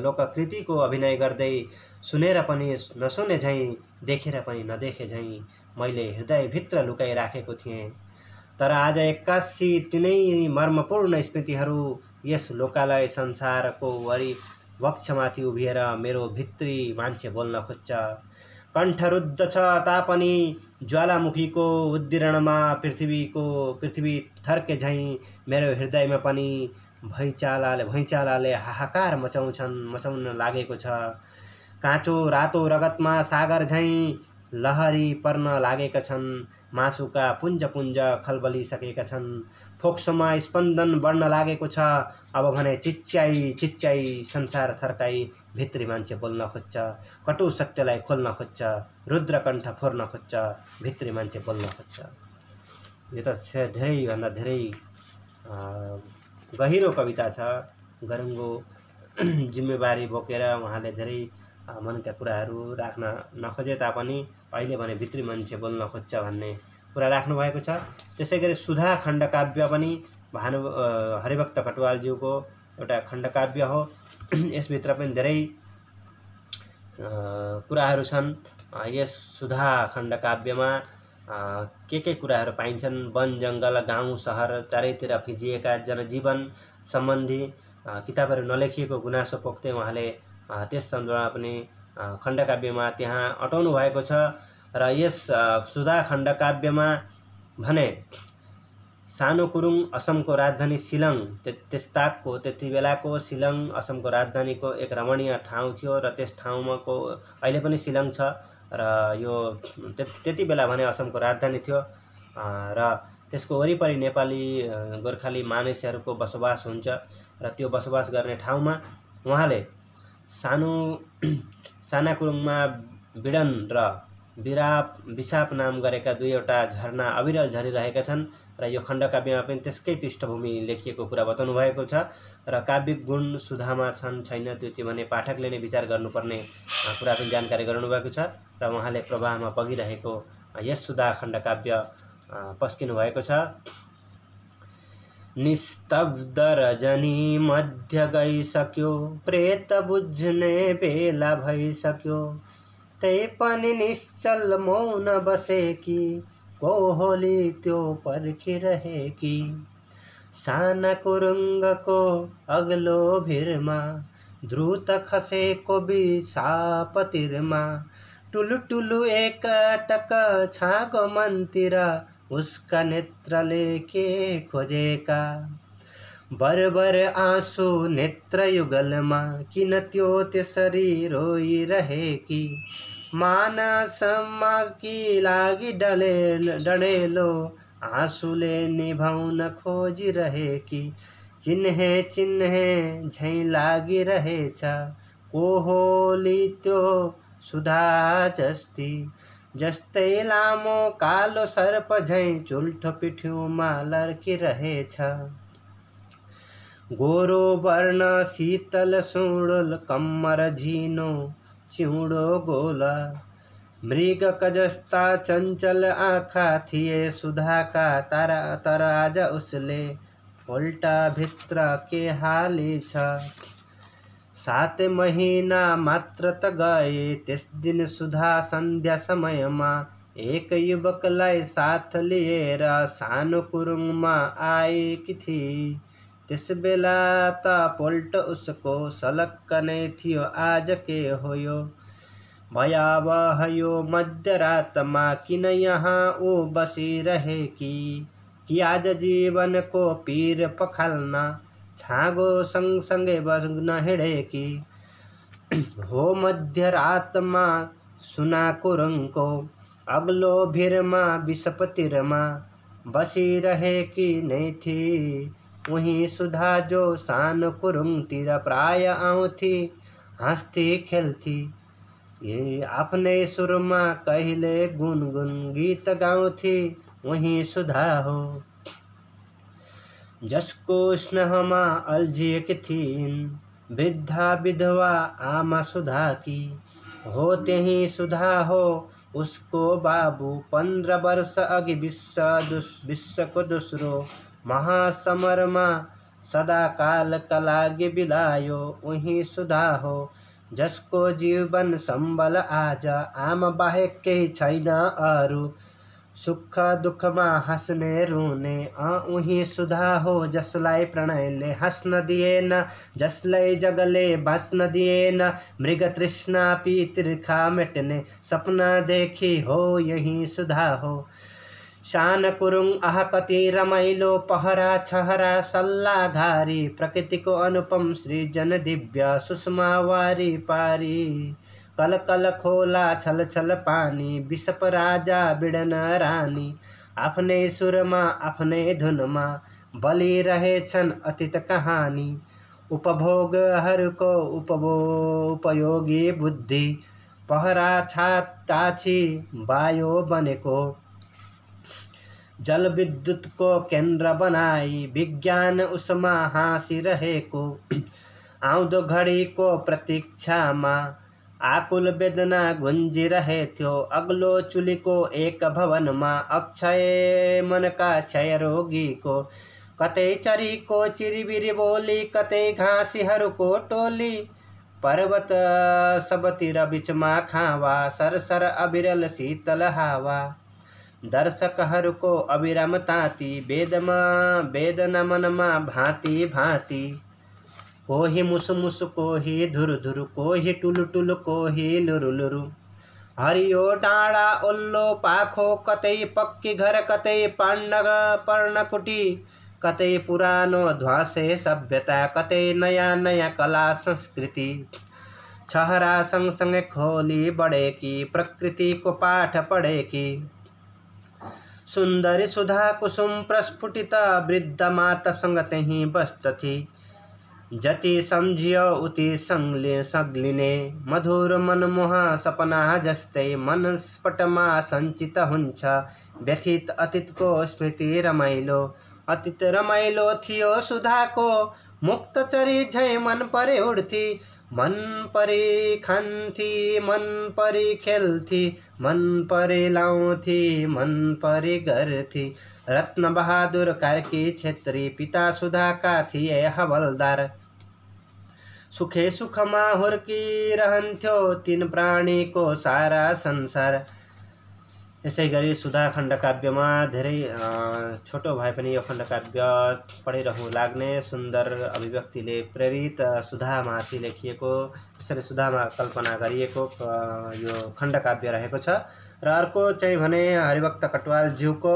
लोककृतिको अभिनय गर्दै सुनेर पनि नसुने झैँ, देखेर पनि नदेखे झैँ मैले हृदयभित्र लुकाइराखेको थिएँ। तर आज एक्कासी तिनै मर्मपूर्ण स्मृतिहरू यस लोकालय संसारको वक्षमाथि उभिएर मेरो भित्री मान्छे बोल्न खोज्छ। कण्ठरुद्ध छ तापनि ज्वालामुखीको उद्गिरणमा पृथ्वी थर्के झैँ मेरो हृदयमा पनि भैँचालाले हाहाकार मचाउन लागेको छ। काँचो रातो रगतमा सागर झैँ लहरी पर्न लागेका छन्, मासुका पुञ्ज खलबलिसकेका छन्, फोक्सोमा स्पन्दन बढ्न लागेको छ। अब भने चिच्याई संसार थर्काई भित्री मान्छे बोल्न खोज्छ, कटु सत्यलाई खोल्न खोज्छ, रुद्रकण्ठ फोर्न खोज्छ, भित्री मान्छे बोल्न खोज्छ। यो त धेरैभन्दा धेरै गहिरो कविता छ। गरुङ्गो जिम्मेवारी बोकेर उहाँले धेरै मनका कुराहरू राख्न नखोजे तापनि अहिले भने भित्री मान्छे बोल्न खोज्छ भन्ने कुरा राख्नु भएको छ। त्यसैगरी सुधा खण्डकाव्य पनि हरिभक्त कटुवालज्यूको एउटा खण्डकाव्य हो। यसभित्र पनि धेरै कुराहरू छन्। यस सुधा खण्डकाव्यमा के कुराहरू पाइन्छन्? वन जङ्गल गाउँ सहर चारैतिर फिजिएका जनजीवन सम्बन्धी किताबहरू नलेखिएको गुनासो पोख्दै उहाँले त्यस सन्दर्भमा पनि खण्डकाव्यमा त्यहाँ अटाउनु भएको छ। र यस सुधा खण्डकाव्यमा भने सानो कुरुङ असमको राजधानी शिलङ त्यसताकको त्यति बेलाको शिलङ असमको राजधानीको एक रमणीय ठाउँ थियो र त्यस ठाउँमाको अहिले पनि शिलङ छ र यो त्यति बेला भने असमको राजधानी थियो र त्यसको वरिपरि नेपाली गोर्खाली मानिसहरूको बसोबास हुन्छ र त्यो बसोबास गर्ने ठाउँमा उहाँले साना कुरुङमा बिडन र बिसाप नाम गरेका दुईवटा झरना अविरल झरिरहेका छन् र यो खण्डकाव्यमा पनि त्यसकै पृष्ठभूमि लेखिएको कुरा बताउनु भएको छ। र काव्यिक गुण सुधामा छन् छैन त्यो चाहिँ भने पाठकले नै विचार गर्नुपर्ने कुरा पनि जानकारी गराउनुभएको छ र उहाँले प्रवाहमा बगिरहेको यस सुधा खण्डकाव्य पस्किनु भएको छ। निस्तब्ध रजनी मध्य गइसक्यो, प्रेत बुझ्ने बेला भइसक्यो, त्यही पनि निश्चल मौन बसेकी, कोहली त्यो पर्खिरहेकी। साना कुरुङ्गको अग्लो भिरमा, द्रुत खसेको बिसापतिरमा, टुलु एकटक छागो मनतिर, उसका नेत्रले के खोजेका। बरबर आँसु नेत्र युगलमा, किन त्यो त्यसरी रोइरहेकी। मानसमा कि लागि डढेलो, आँसुले निभाउन खोजिरहेकी। चिन्हे झैँ लागिरहेछ, कोहली त्यो सुधा जस्तै लामो कालो सर्प झैँ चुल्ठो पिठ्यूमा लर्किरहेछ। गोरो वर्ण शीतल सुडुल कम्मर झिनो चिउँडो गोला, मृगका जस्ता चञ्चल आँखा थिए सुधाका। तर आज उसले उल्टा भित्र के हाली छ। 7 महिना मात्र त गए त्यस दिन सुधा सन्ध्या समयमा, एक युवकलाई साथ लिएर सानो कुरुङमा आएकी थिई। त्यस बेला त पोल्ट उसको सलक्क नै थियो, आज के हो यो भयावह यो मध्यरातमा, किन यहाँ ऊ बसिरहेकी। कि आज जीवनको पीर पखाल्न छागो सँगसँगै बग्न हिँडेकी। हो मध्यरातमा सुना कुरुङको अग्लो भिरमा विषपतिरमा, बसिरहेकी नै थिई उही सुधा जो सानो कुरुङतिर प्राय आउँथी, हाँस्थी खेल्थी। ये आफ्नै सुरमा कहिले गुनगुन गीत गाउँथी, उही सुधा हो जसको स्नेहमा अल्झिएकी थिइन् वृद्धा विधवा आमा सुधाकी। हो त्यही सुधा हो उसको बाबु, 15 वर्ष अघि विश्वको दोस्रो महासमरमा सदाकालका लागि बिलायो, उही सुधा हो जसको जीवन सम्बल आज आमा बाहेक केही छैन अरू। सुख दुःखमा हाँस्ने रुने उही सुधा हो जसलाई प्रणयले हाँस्न दिएन, जसलाई जगले बाँच्न दिएन। मृग तृष्णा पी तिर्खा मेट्ने सपना देखी, हो यही सुधा हो। साना कुरुङ आह कति रमाइलो, पहरा छहरा सल्लाघारी, प्रकृतिको अनुपम सृजन दिव्य सुषमा वारी पारी। कल कल खोला छल छल पानी, विषप राजा बिडन रानी, आफ्नै सुरमा आफ्नै धुनमा बलिरहेछन् अतीत कहानी। उपभोगहरूको उपयोगी बुद्धि, पहरा छाताछी वायो बनेको, जलविद्युतको केन्द्र बनाई विज्ञान उसमा हाँसिरहेको। आउँदो घडीको प्रतीक्षामा आकुल वेदना गुन्जिरहेथ्यो अग्लो चुलीको एक भवनमा। अक्षय मनका क्षय रोगीको कतै चरीको चिरिबिरी बोली, कतै घाँसीहरूको टोली। पर्वत सबतिर बिचमा खावा, सरसर अविरल शीतल हावा। दर्शकहरूको अविराम ताती, वेदना मनमा भाँति भाँति। कोही मुसु मुसु, कोही धुरु धुरु, कोही टुलु टुलु, कोही लुरु लुरु। हरियो डाँडा ओल्लो पाखो, कतै पक्की घर, कतै पर्णकुटी। कतै पुरानो ध्वाँसे सभ्यता, कतै नयाँ नयाँ कला संस्कृति। छहरा सँगसँगै खोली बढेकी, प्रकृतिको पाठ पढेकी। सुन्दरी सुधा कुसुम प्रस्फुटित, वृद्ध मातासँग त्यहीँ बस्दथी। जति सम्झियो उति सग्लिने, मधुर मनमोह सपना जस्तै। मनस्पटमा सञ्चित हुन्छ व्यथित अतीतको स्मृति रमाइलो। अतीत रमाइलो थियो सुधाको, मुक्तचरी झैँ मन परे उड्थी। मन परी खान्थी, मन परी खेल्थी, मन परी लाउँथी, मन परी गर्थी। रत्न बहादुर कार्की छेत्री, पिता सुधाका थिए हवलदार। सुखे सुखमा हुर्किरहन्थ्यो तीन प्राणीको सारा संसार। यसै गरी सुधा खण्डकाव्यमा धेरै छोटो भए पनि यो खण्डकाव्य पढिरहनु लाग्ने सुन्दर अभिव्यक्तिले प्रेरित सुधामाथि लेखिएको, त्यसरी सुधामा कल्पना गरिएको यो खण्डकाव्य रहेको छ। र अर्को चाहिँ भने हरिभक्त कटुवालज्यूको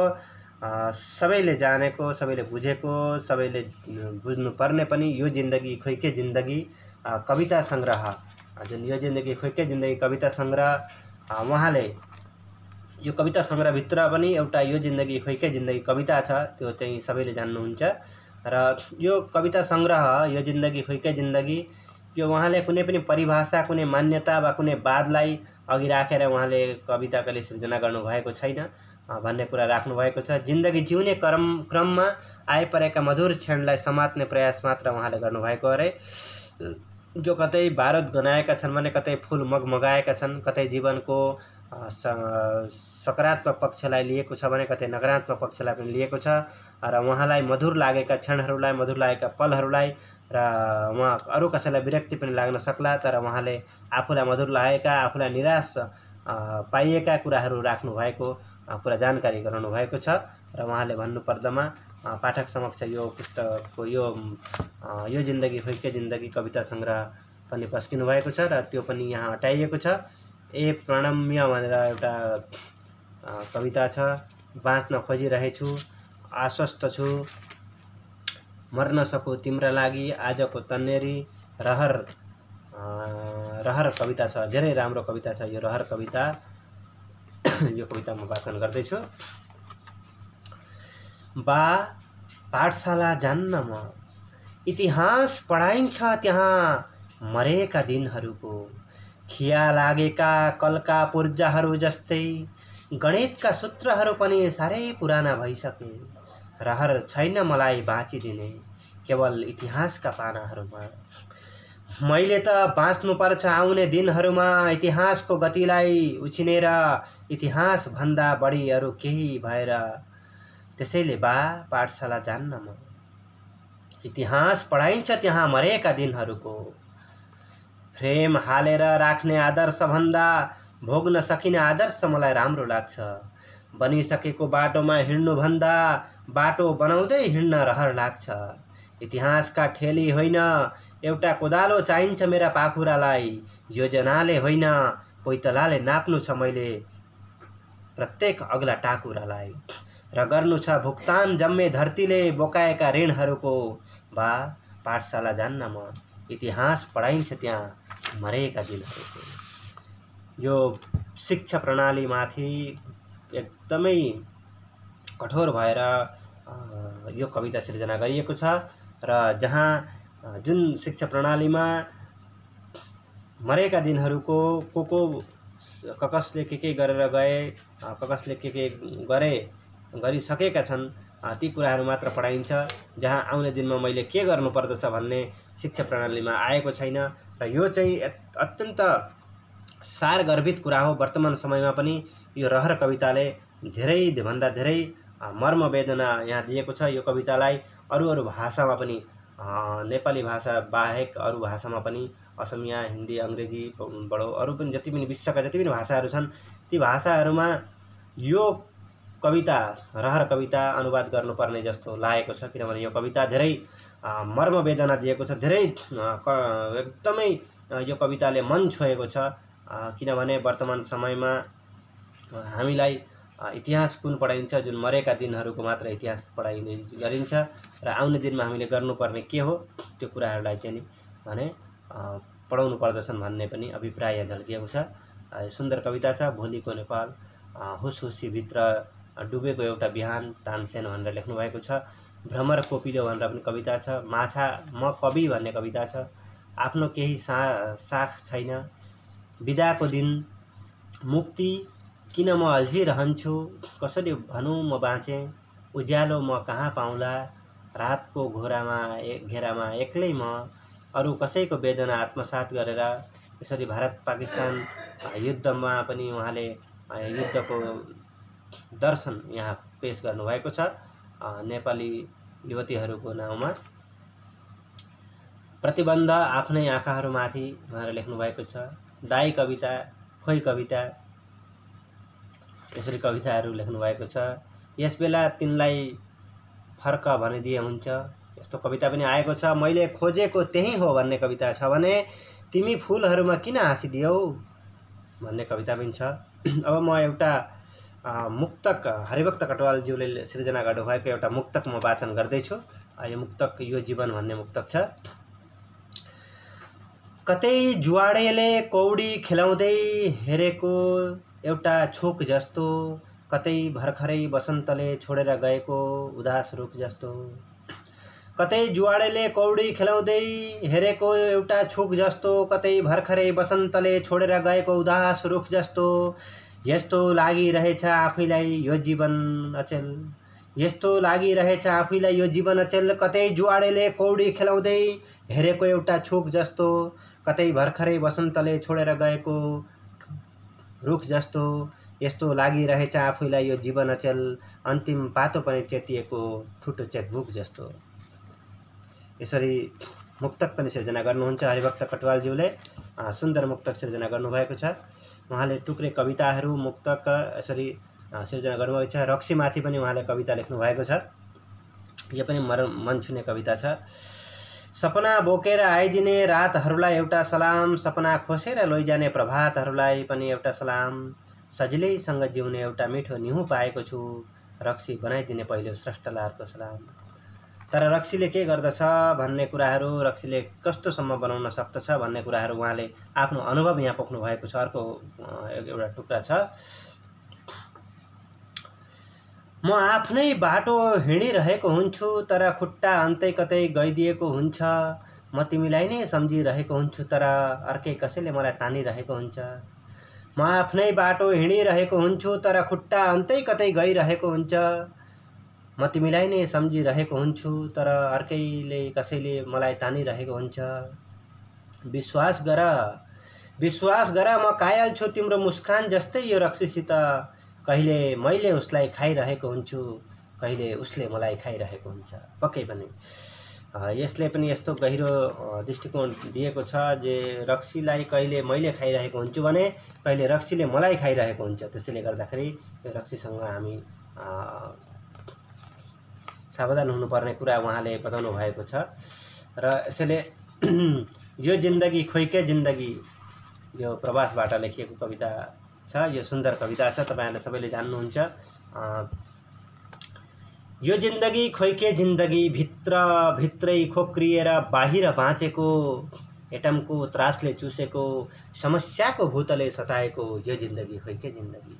सबैले जानेको, सबैले बुझेको, सबैले बुझ्नुपर्ने पनि यो जिन्दगी खोइके जिन्दगी कविता सङ्ग्रह, जुन यो जिन्दगी खोइके जिन्दगी कविता सङ्ग्रह, उहाँले यो कविता सङ्ग्रहभित्र पनि एउटा यो जिन्दगी खोइके जिन्दगी कविता छ, त्यो चाहिँ सबैले जान्नुहुन्छ। र यो कविता सङ्ग्रह यो जिन्दगी खोइके जिन्दगी, यो उहाँले कुनै पनि परिभाषा, कुनै मान्यता वा कुनै वादलाई अघि राखेर उहाँले कविता कहिले सृजना गर्नुभएको छैन भन्ने कुरा राख्नुभएको छ। जिन्दगी जिउने क्रममा आइपरेका मधुर क्षणलाई समात्ने प्रयास मात्र उहाँले गर्नुभएको अरे। जो कतै बारुद गनाएका छन् भने, कतै फुल मगमगाएका छन्, कतै जीवनको सकारात्मक पक्षलाई लिएको छ भने, कतै नकारात्मक पक्षलाई पनि लिएको छ। र उहाँलाई मधुर लागेका क्षणहरूलाई, मधुर लागेका पलहरूलाई, र उहाँ अरू कसैलाई विरक्ति पनि लाग्न सक्ला, तर उहाँले आफूलाई मधुर लागेका, आफूलाई निराश पाइएका कुराहरू राख्नुभएको कुरा जानकारी गराउनु भएको छ। र उहाँले भन्नुपर्दामा पाठक समक्ष यो पुस्तकको यो जिन्दगी खोइके जिन्दगी कविता सङ्ग्रह पनि पस्किनु भएको छ र त्यो पनि यहाँ हटाइएको छ। ए प्रणम्य भनेर एउटा कविता छ। बाँच्न खोजिरहेछु, आश्वस्त छु, मर्न सकु तिम्रा लागि, आजको तन्नेरी, रहर कविता छ। धेरै राम्रो कविता छ यो रहर कविता। यो कविता म वाचन गर्दैछु। बा पाठशाला जान्न म, इतिहास पढाइन्छ त्यहाँ मरेका दिनहरूको। खिया लागेका कलका पूर्जाहरू जस्तै गणितका सूत्रहरू पनि साह्रै पुराना भइसके। रहर छैन मलाई बाँचिदिने, केवल इतिहासका पानाहरूमा। मैले त बाँच्नुपर्छ आउने दिनहरूमा, इतिहासको गतिलाई उछिनेर, इतिहास भन्दा बढी अरू केही भएर। त्यसैले बा पाठशाला जान्न म, इतिहास पढाइन्छ त्यहाँ मरेका दिनहरूको। फ्रेम हालेर राख्ने आदर्श भन्दा भोग्न सकिने आदर्श मलाई राम्रो लाग्छ। बनिसकेको बाटोमा हिँड्नुभन्दा बाटो बनाउँदै हिँड्न रहर लाग्छ। इतिहासका ठेली होइन, एउटा कोदालो चाहिन्छ मेरा पाखुरालाई। योजनाले होइन, पैतलाले नाप्नु छ मैले प्रत्येक अग्ला टाकुरालाई। र गर्नु छ भुक्तान जम्मे धरतीले बोकाएका ऋणहरूको। बा पाठशाला जान्न म, इतिहास पढाइन्छ त्यहाँ मरेका दिनहरूको। यो शिक्षा प्रणालीमाथि एकदमै कठोर भएर यो कविता सृजना गरिएको छ। र जहाँ जुन शिक्षा प्रणालीमा मरेका दिनहरूको कसले के गरेर गए, कसले के गरिसकेका छन्, ती कुराहरू मात्र पढाइन्छ। जहाँ आउने दिनमा मैले के गर्नुपर्दछ भन्ने शिक्षा प्रणालीमा आएको छैन। र यो चाहिँ अत्यन्त सारगर्भित कुरा हो। वर्तमान समयमा पनि यो रहर कविताले धेरै भन्दा धेरै मर्म वेदना यहाँ दिएको छ। यो कवितालाई अरू भाषामा पनि नेपाली भाषा बाहेक अरू भाषामा पनि असमिया, हिन्दी, अङ्ग्रेजी, बडो अरू पनि जति पनि विश्वका जति पनि भाषाहरू छन् ती भाषाहरूमा यो कविता रहर कविता अनुवाद गर्नुपर्ने जस्तो लागेको छ। किनभने यो कविता धेरै मर्म वेदना दिएको छ, धेरै एकदमै यो कविताले मन छोएको छ। किनभने वर्तमान समयमा हामीलाई इतिहास कुन पढाइन्छ, जुन मरेका दिनहरूको मात्र इतिहास पढाइने गरिन्छ र आउने दिनमा हामीले गर्नुपर्ने के हो त्यो कुराहरूलाई चाहिँ नि भने पढाउनु पर्दछन् भन्ने पनि अभिप्राय यहाँ झल्किएको छ। सुन्दर कविता छ। भोलिको नेपाल हुस हुसीभित्र डुबेको एउटा बिहान तानसेन भनेर लेख्नु भएको छ। भ्रमर कोपिलो भनेर पनि कविता छ। माछा म कवि भन्ने कविता छ। आफ्नो केही साख छैन, बिदाको दिन मुक्ति किन म अल्झिरहन्छु, कसरी भनौँ म बाँचेँ, उज्यालो म कहाँ पाउँला, रातको घेरामा एक्लै म, अरू कसैको वेदना आत्मसात गरेर। यसरी भारत पाकिस्तान युद्धमा पनि उहाँले युद्धको दर्शन यहाँ पेश गर्नुभएको छ नेपाली युवतीहरूको नाउँमा। प्रतिबन्ध आफ्नै आँखाहरूमाथि भनेर लेख्नुभएको छ। दाई कविता, खोइ कविता, यसरी कविताहरू लेख्नुभएको छ। यसबेला तिनलाई फर्क भनिदिए हुन्छ, यस्तो कविता पनि आएको छ। मैले खोजेको त्यही हो भन्ने कविता छ भने तिमी फुलहरूमा किन हाँसिदियौ भन्ने कविता पनि छ। अब म एउटा मुक्तक हरिभक्त कटुवालज्यूले सृजना गर्नुभएको एउटा मुक्तक म वाचन गर्दैछु। यो मुक्तक यो जीवन भन्ने मुक्तक छ। कतै जुवाडेले कौडी खेलाउँदै हेरेको एउटा छोक जस्तो, कतै भर्खरै बसन्तले छोडेर गएको उदास रुख जस्तो। कतै जुवाडेले कौडी खेलाउँदै हेरेको एउटा छोक जस्तो, कतै भर्खरै बसन्तले छोडेर गएको उदास रुख जस्तो। यस्तो लागिरहेछ आफैलाई यो जीवन अचेल, यस्तो लागिरहेछ आफैलाई यो जीवन अचेल। कतै जुवाडेले कौडी खेलाउँदै हेरेको एउटा छोक जस्तो, कतै भर्खरै बसन्तले छोडेर गएको रुख जस्तो। यस्तो लागिरहेछ आफैलाई यो जीवन अचेल, अन्तिम पातो पनि चेतिएको ठुटो चेकबुक जस्तो। यसरी मुक्तक पनि सिर्जना गर्नुहुन्छ हरिभक्त कटुवालज्यूले। सुन्दर मुक्तक सिर्जना गर्नुभएको छ। उहाँले टुक्रे कविताहरू मुक्तक यसरी सिर्जना गर्नुभएको छ। रक्सीमाथि पनि उहाँले कविता लेख्नु भएको छ। यो पनि मन छुने कविता छ। सपना बोकेर आइदिने रातहरूलाई एउटा सलाम, सपना खोसेर लैजाने प्रभातहरूलाई पनि एउटा सलाम। सजिलैसँग जिउने एउटा मिठो निहुँ पाएको छु, रक्सी बनाइदिने पहिलो स्रष्टलाहरूको सलाम। तर रक्सीले के गर्दछ भन्ने कुराहरू, रक्सीले कस्तोसम्म बनाउन सक्दछ भन्ने कुराहरू उहाँले आफ्नो अनुभव यहाँ पोख्नु भएको छ। अर्को एउटा टुक्रा छ। म आफ्नै बाटो हिँडिरहेको हुन्छु, तर खुट्टा अन्तै कतै गइदिएको हुन्छ। म तिमीलाई नै सम्झिरहेको हुन्छु, तर अर्कै कसैले मलाई तानिरहेको हुन्छ। म आफ्नै बाटो हिँडिरहेको हुन्छु, तर खुट्टा अन्तै कतै गइरहेको हुन्छ। म तिमीलाई नै सम्झिरहेको हुन्छु, तर अर्कैले कसैले मलाई तानिरहेको हुन्छ। विश्वास गर, विश्वास गर, म कायल छु तिम्रो मुस्कान जस्तै यो रक्सीसित। कहिले मैले उसलाई खाइरहेको हुन्छु, कहिले उसले मलाई खाइरहेको हुन्छ। पक्कै पनि यसले पनि यस्तो गहिरो दृष्टिकोण दिएको छ जे रक्सीलाई कहिले मैले खाइरहेको हुन्छु भने कहिले रक्सीले मलाई खाइरहेको हुन्छ। त्यसैले गर्दाखेरि यो रक्सीसँग हामी सावधान हुनुपर्ने कुरा उहाँले बताउनु भएको छ। र यसैले यो जिन्दगी खोइकै जिन्दगी यो प्रवासबाट लेखिएको कविता छ। यो सुन्दर कविता छ, तपाईहरुले सबैले जान्नुहुन्छ। यो जिन्दगी खोइके जिन्दगी, भित्र भित्रै खोक्रिएर बाहिर बाँचेको, एटमको त्रासले चुसेको, समस्याको भूतले सताएको यो जिन्दगी खोइके जिन्दगी।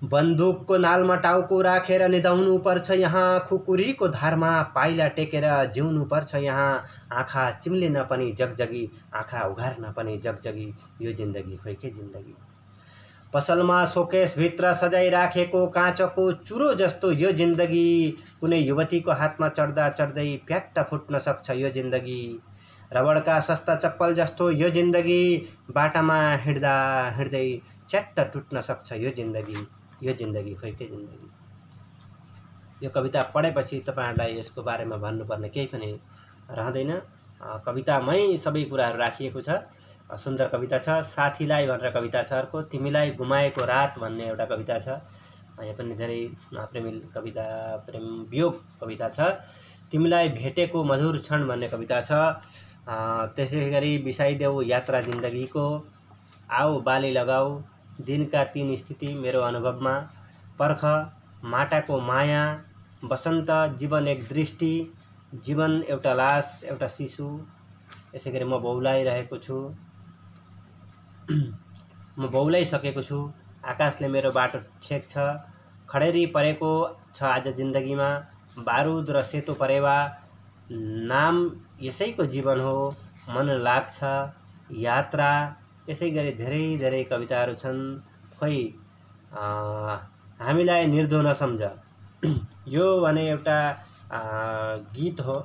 बन्दुकको नालमा टाउको राखेर निदाउनु पर्छ यहाँ, खुकुरीको धारमा पाइला टेकेर जिउनु पर्छ यहाँ। आँखा चिम्लिन पनि जगजगी, आँखा उघार्न पनि जगजगी, यो जिन्दगी खोइके जिन्दगी। पसलमा सोकेसभित्र सजाइ राखेको काँचको चुरो जस्तो यो जिन्दगी, कुनै युवतीको हातमा चढ्दा चढ्दै प्याट्ट फुट्न सक्छ यो जिन्दगी। रबडका सस्ता चप्पल जस्तो यो जिन्दगी, बाटामा हिँड्दा हिँड्दै च्याट्ट टुट्न सक्छ यो जिन्दगी खोइ के जिन्दगी। यो कविता पढेपछि तपाईहरुलाई यसको बारेमा भन्नुपर्ने केही पनि रहँदैन। कवितामै सबै कुराहरू राखिएको छ। सुन्दर कविता छ। साथीलाई भनेर कविता छ अर्को, तिमीलाई गुमाएको रात भन्ने एउटा कविता छ। यहाँ पनि धेरै प्रेमी कविता, प्रेम वियोग कविता छ। तिमीलाई भेटेको मधुर क्षण भन्ने कविता छ। त्यसैगरी बिसाइदेऊ यात्रा जिन्दगीको, आऊ बाली लगाऊ दिनका 3 स्थिति मेरो अनुभवमा, पर्ख माटाको माया, बसन्त जीवन एक दृष्टि, जीवन एउटा लास एउटा शिशु। यसैगरी म बौलाइरहेको छु, म बौलाइसकेको छु, आकाशले मेरो बाटो छेक्छ, खडेरी परेको छ आज जिन्दगीमा, बारुद र सेतो परेवा नाम यसैको जीवन हो, मन लाग्छ यात्रा। यसैगरी धेरै धेरै कविताहरू छन्। खोइ हामीलाई निर्धो नसम्झ, यो भने एउटा गीत हो,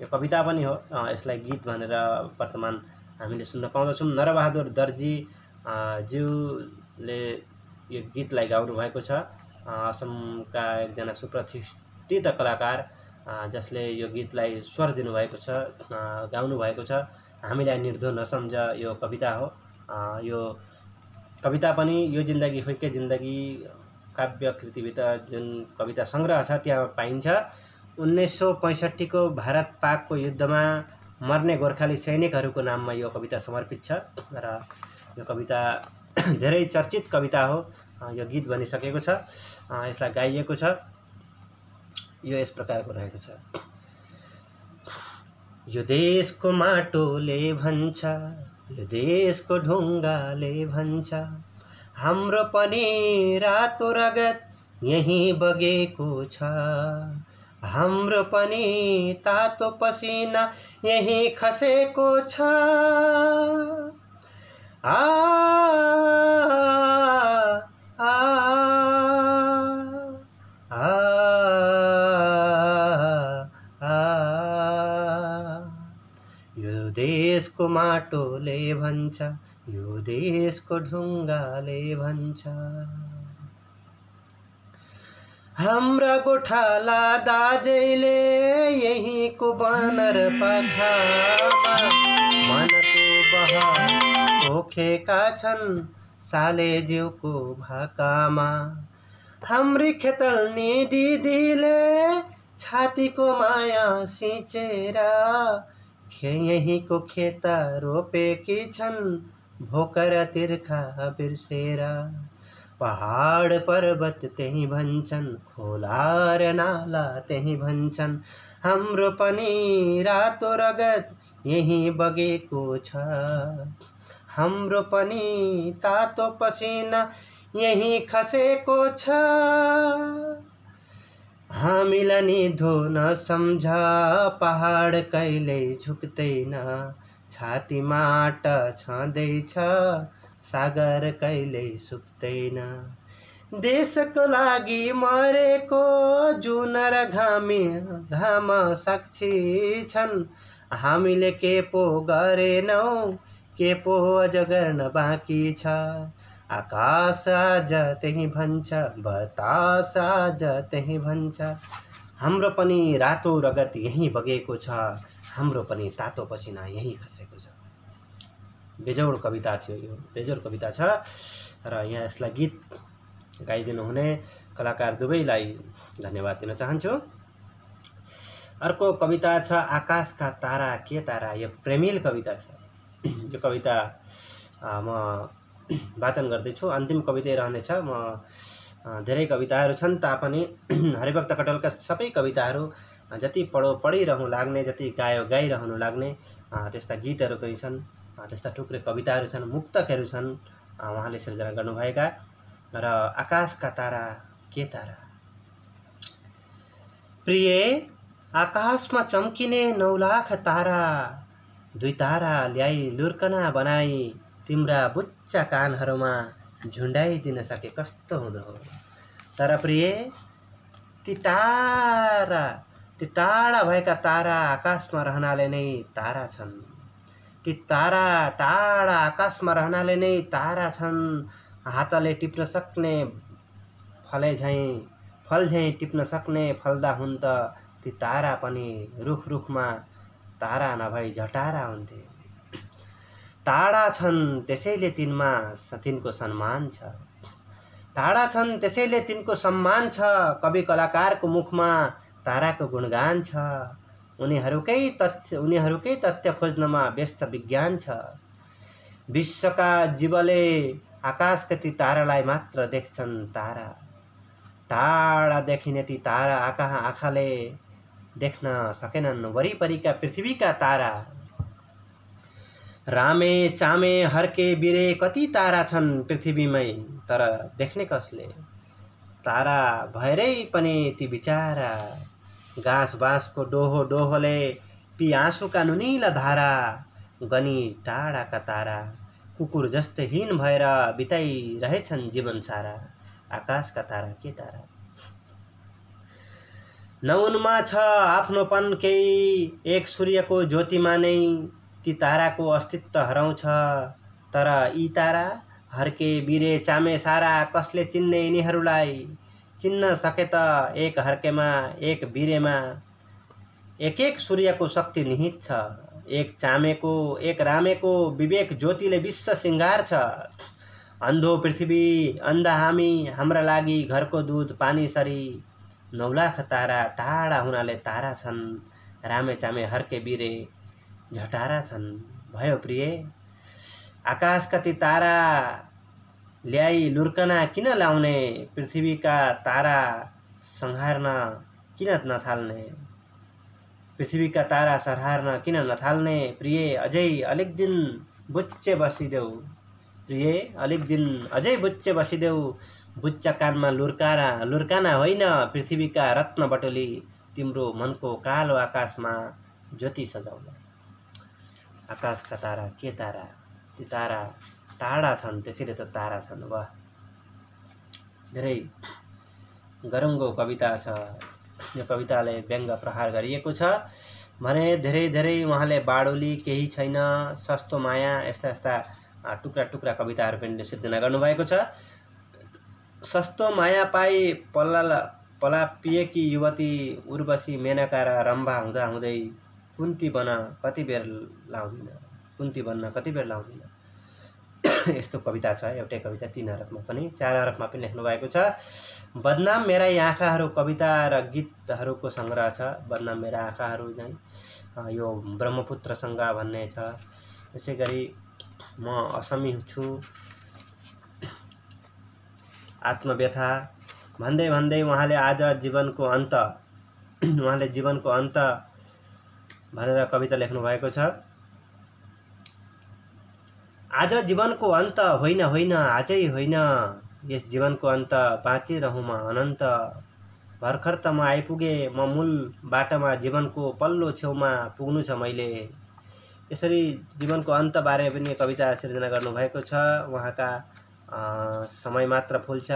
यो कविता पनि हो। यसलाई गीत भनेर वर्तमान हामीले सुन्न पाउँदछौँ। नरबहादुर दर्जी ज्यूले यो गीतलाई गाउनु भएको छ। असमका एकजना सुप्रतिष्ठित कलाकार जसले यो गीतलाई स्वर दिनुभएको छ, गाउनु भएको छ। हामीलाई निर्धो नसम्झ यो कविता हो। यो कविता पनि यो जिन्दगी खोइ के जिन्दगी काव्य कृतिभित्र जुन कविता संग्रह छ त्यहाँ पाइन्छ। 1965 को भारत पाकको युद्धमा मर्ने गोर्खाली सैनिकहरूको नाममा यो कविता समर्पित छ र यो कविता धेरै चर्चित कविता हो। यो गीत बनिसकेको छ, यसलाई गाइएको छ। यो यस प्रकारको रहेको छ। यो देशको माटोले भन्छ, यो देशको ढुङ्गाले भन्छ, हाम्रो पनि रातो रगत यही बगेको छ, हाम्रो पनि तातो पसिना यही खसेको छ। आ आ आ यो देशको माटोले भन्छ, यो देशको ढुङ्गाले भन्छ, हाम्रा गोठाला दाजैले यहीको बनर पाखामा मनको बहा पोखेका छन् सालेज्यूको भाकामा। हाम्री खेतल्नी दिदीले छातीको माया सिंचेर यहीको खेत रोपेकी छन् भोकर तिर्खा बिर्सेर। पहाड पर्वत त्यही भन्छन्, खोला र नाला त्यही भन्छन्, हाम्रो पनि रातो रगत यही बगेको छ, हाम्रो पनि तातो पसिना यही खसेको छ। हामीलाई निधो नसम्झ, पहाड कहिल्यै झुक्दैन, छाती माट छँदैछ, सागर कहिल्यै सुक्दैन। देशको लागि मरेको जुन र घाम साक्षी छन्, हामीले के पो गरेनौं, के पो अझ गर्न बाँकी छ। आकाश आज त्यही भन्छ, बतास आज त्यही भन्छ, हाम्रो पनि रातो रगत यही बगेको छ, हाम्रो पनि तातो पसिना यही खसेको छ। बेजोड कविता थियो यो, बेजोड कविता छ र यहाँ यसलाई गीत गाइदिनु हुने कलाकार दुवैलाई धन्यवाद दिन चाहन्छु। अर्को कविता छ आकाशका तारा के तारा। यो प्रेमिल कविता छ। यो कविता म वाचन गर्दैछु। अन्तिम कविता रहनेछ। म धेरै कविताहरू छन् तापनि हरिभक्त कटुवालका सबै कविताहरू जति पढिरहनु लाग्ने, जति गाइरहनु लाग्ने त्यस्ता गीतहरू पनि छन्, त्यस्ता टुक्रे कविताहरू छन्, मुक्तकहरू छन् उहाँले सृजना गर्नुभएका। र आकाशका तारा के तारा। प्रिय आकाशमा चम्किने 9 लाख तारा, 2 तारा ल्याई लुर्कना बनाई तिम्रा बुच्चा कानहरूमा झुन्डाइदिन सके कस्तो हुँदो हो। तर प्रिय ती तारा ती टाढा भएका तारा आकाशमा रहनाले नै तारा छन्। ती तारा टाढा आकाशमा रहनाले नै तारा छन्। हातले टिप्न सक्ने फल झैँ टिप्न सक्ने फल्दा हुन् त ती तारा पनि रुख रुखमा तारा नभई झटारा हुन्थे। टाढा छन् त्यसैले तिनको सम्मान छ। टाढा छन् त्यसैले तिनको सम्मान छ। कवि कलाकारको मुखमा ताराको गुणगान छ। उनीहरूकै तथ्य खोज्नमा व्यस्त विज्ञान छ। विश्वका जीवले आकाशका ती तारालाई मात्र देख्छन् तारा। टाढा देखिने ती तारा आँखाले देख्न सकेनन् वरिपरिका पृथ्वीका तारा। रामे चामे हर्के बिरे कति तारा छन् पृथ्वीमै, तर देख्ने कसले? तारा भएरै पनि ती बिचारा। घाँस बाँसको डोहोले पी आँसुका नुनिला धारा। गनी टाढाका तारा कुकुर जस्तै हीन भएर बिताइरहेछन् जीवन सारा। आकाशका तारा के तारा? न उनमा छ आफ्नोपन केही, एक सूर्यको ज्योतिमा नै ती ताराको अस्तित्व हराउँछ। तर यी तारा हर्के बिरे चामे सारा, कसले चिन्ने यिनीहरूलाई? चिन्न सके त एक हर्केमा एक बिरेमा एक एक सूर्यको शक्ति निहित छ। एक चामेको एक रामेको विवेक ज्योतिले विश्व सिंगार छ। अन्धो पृथ्वी अन्धा हामी, हाम्रा लागि घरको दूध पानी सरी। 9 लाख तारा टाढा हुनाले तारा छन्। रामे चामे हर्के बिरे झटारा छन्। भयो प्रिय आकाशका ती तारा ल्याई लुर्कना किन लाउने? पृथ्वीका तारा संहार्न किन नथाल्ने? पृथ्वीका तारा संहार्न किन नथाल्ने? प्रिय अझै अलिक दिन बुच्चे बसिदेऊ। प्रिय अलिक दिन अझै बुच्चे बसिदेऊ। बुच्चा कानमा लुर्काना होइन, पृथ्वीका रत्न बटुली तिम्रो मनको कालो आकाशमा ज्योति सजाउला। आकाशका तारा के तारा? ती तारा टाढा छन् त्यसैले त तारा छन्। वाह, धेरै गरुङ्गो कविता छ। यो कविताले व्यङ्ग प्रहार गरिएको छ भने धेरै उहाँले बाडोली, केही छैन, सस्तो माया यस्ता टुक्रा टुक्रा कविताहरू पनि सिर्जना गर्नुभएको छ। सस्तो माया पाई पलापिएकी युवती उर्वशी, मेनका र रम्भा हुँदा हुँदै कुन्ती बन्न कति बेर लाउँदिन। यस्तो कविता छ। एउटै कविता 3 हरफमा पनि 4 हरफमा पनि लेख्नु भएको छ। बदनाम मेरा आँखाहरू कविता र गीतहरूको सङ्ग्रह छ। बदनाम मेरा आँखाहरू चाहिँ यो ब्रह्मपुत्रसँग भन्ने छ। त्यसै गरी म असमी छु, आत्मव्यथा भन्दै उहाँले जीवनको अन्त भनेर कविता लेख्नु भएको छ। आज जीवनको अन्त होइन, आजै होइन, यस जीवनको अन्त बाँचिरहँ म अनन्त। भर्खर त म आइपुगेँ, म मूल बाटोमा, जीवनको पल्लो छेउमा पुग्नु छ मैले। यसरी जीवनको अन्तबारे पनि कविता सिर्जना गर्नुभएको छ। उहाँका समय मात्र फुल्छ,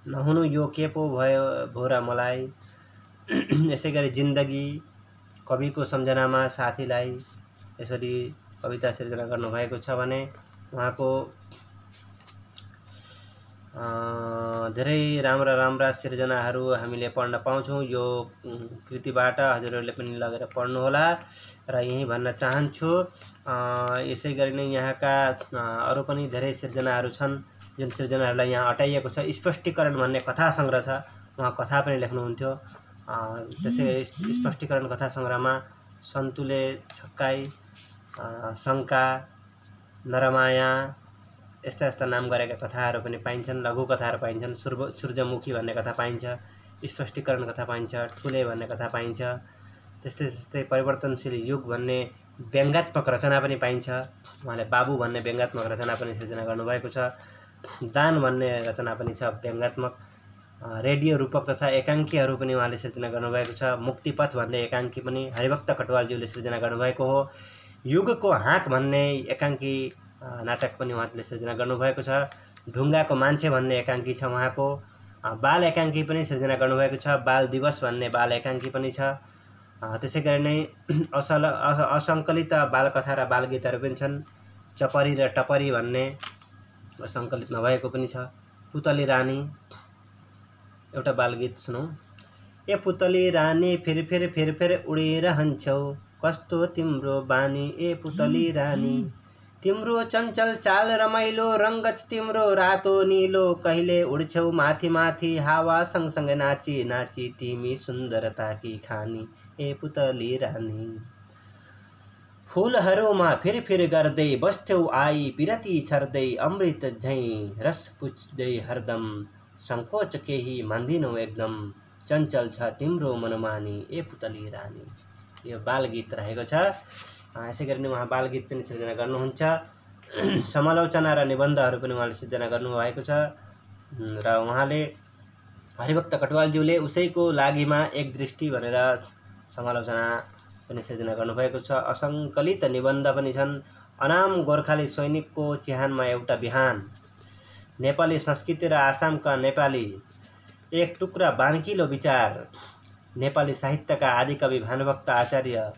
नहुनु यो के पो भयो र मलाई। यसै गरी जिन्दगी, कविको सम्झनामा साथीलाई, यसरी कविता सिर्जना गर्नुभएको छ भने उहाँको धेरै राम्रा सिर्जनाहरू हामीले पढ्न पाउँछौँ। यो कृतिबाट हजुरहरूले पनि लगेर पढ्नुहोला र यही भन्न चाहन्छु। यसै गरी नै यहाँका अरू पनि धेरै सिर्जनाहरू छन् जुन सिर्जनाहरूलाई यहाँ अटाइएको छ। स्पष्टीकरण भन्ने कथा सङ्ग्रह छ, उहाँ कथा पनि लेख्नुहुन्थ्यो। त्यसै स्पष्टीकरण कथा सङ्ग्रहमा सन्तुले छक्काई, शङ्का, नरमाया यस्ता नाम गरेका कथाहरू पनि पाइन्छन्। लघु कथाहरू पाइन्छन्। सूर्यमुखी भन्ने कथा पाइन्छ, स्पष्टीकरण कथा पाइन्छ, ठुले भन्ने कथा पाइन्छ। त्यस्तै परिवर्तनशील युग भन्ने व्यङ्गात्मक रचना पनि पाइन्छ। उहाँले बाबु भन्ने व्यङ्गात्मक रचना पनि सिर्जना गर्नुभएको छ। दान भन्ने रचना पनि छ व्यङ्गात्मक। रेडियो रूपक तथा एकाङ्कीहरू पनि उहाँले सिर्जना गर्नुभएको छ। मुक्तिपथ भन्ने एकाङ्की पनि हरिभक्त कटुवालज्यूले सिर्जना गर्नुभएको हो। युगको हाँक भन्ने एकाङ्की नाटक पनि उहाँले सिर्जना गर्नुभएको छ। ढुङ्गाको मान्छे भन्ने एकाङ्की छ उहाँको। बाल एकाङ्की पनि सिर्जना गर्नुभएको छ। बाल दिवस भन्ने बाल एकाङ्की पनि छ। त्यसै गरी नै असङ्कलित बालकथा र बालगीतहरू पनि छन्। चपरी र टपरी भन्ने सङ्कलित नभएको पनि छ। पुतली रानी एउटा बालगीत सुनौँ। ए पुतली रानी फेर उडिरहन्छौ, कस्तो तिम्रो बानी ए पुतली रानी। तिम्रो चञ्चल चाल रमाइलो, रङ्गत तिम्रो रातो निलो, कहिले उड्छौ माथि माथि हावा सँगसँगै नाची नाची, तिमी सुन्दरताकी खानी ए पुतली रानी। फुलहरूमा फिर गर्दै बस्थ्यौ आई, पिरती छर्दै अमृत झैँ रस पुछ्दै हरदम, सङ्कोच केही मान्दिनौ एकदम, चञ्चल छ तिम्रो मनमानी ए पुतली रानी। यो बालगीत रहेको छ। यसै गरी नै उहाँ बालगीत पनि सिर्जना गर्नुहुन्छ। समालोचना र निबन्धहरू पनि उहाँले सिर्जना गर्नुभएको छ। र उहाँले हरिभक्त कटुवालज्यूले उसैको लागिमा एक दृष्टि भनेर समालोचना पनि सिर्जना गर्नुभएको छ। असङ्कलित निबन्ध पनि छन्। अनाम गोर्खाली सैनिकको चिहानमा एउटा बिहान, नेपाली संस्कृति र आसामका नेपाली, एक टुक्रा बानकिलो विचार, नेपाली साहित्यका आदिकवि भानुभक्त आचार्य,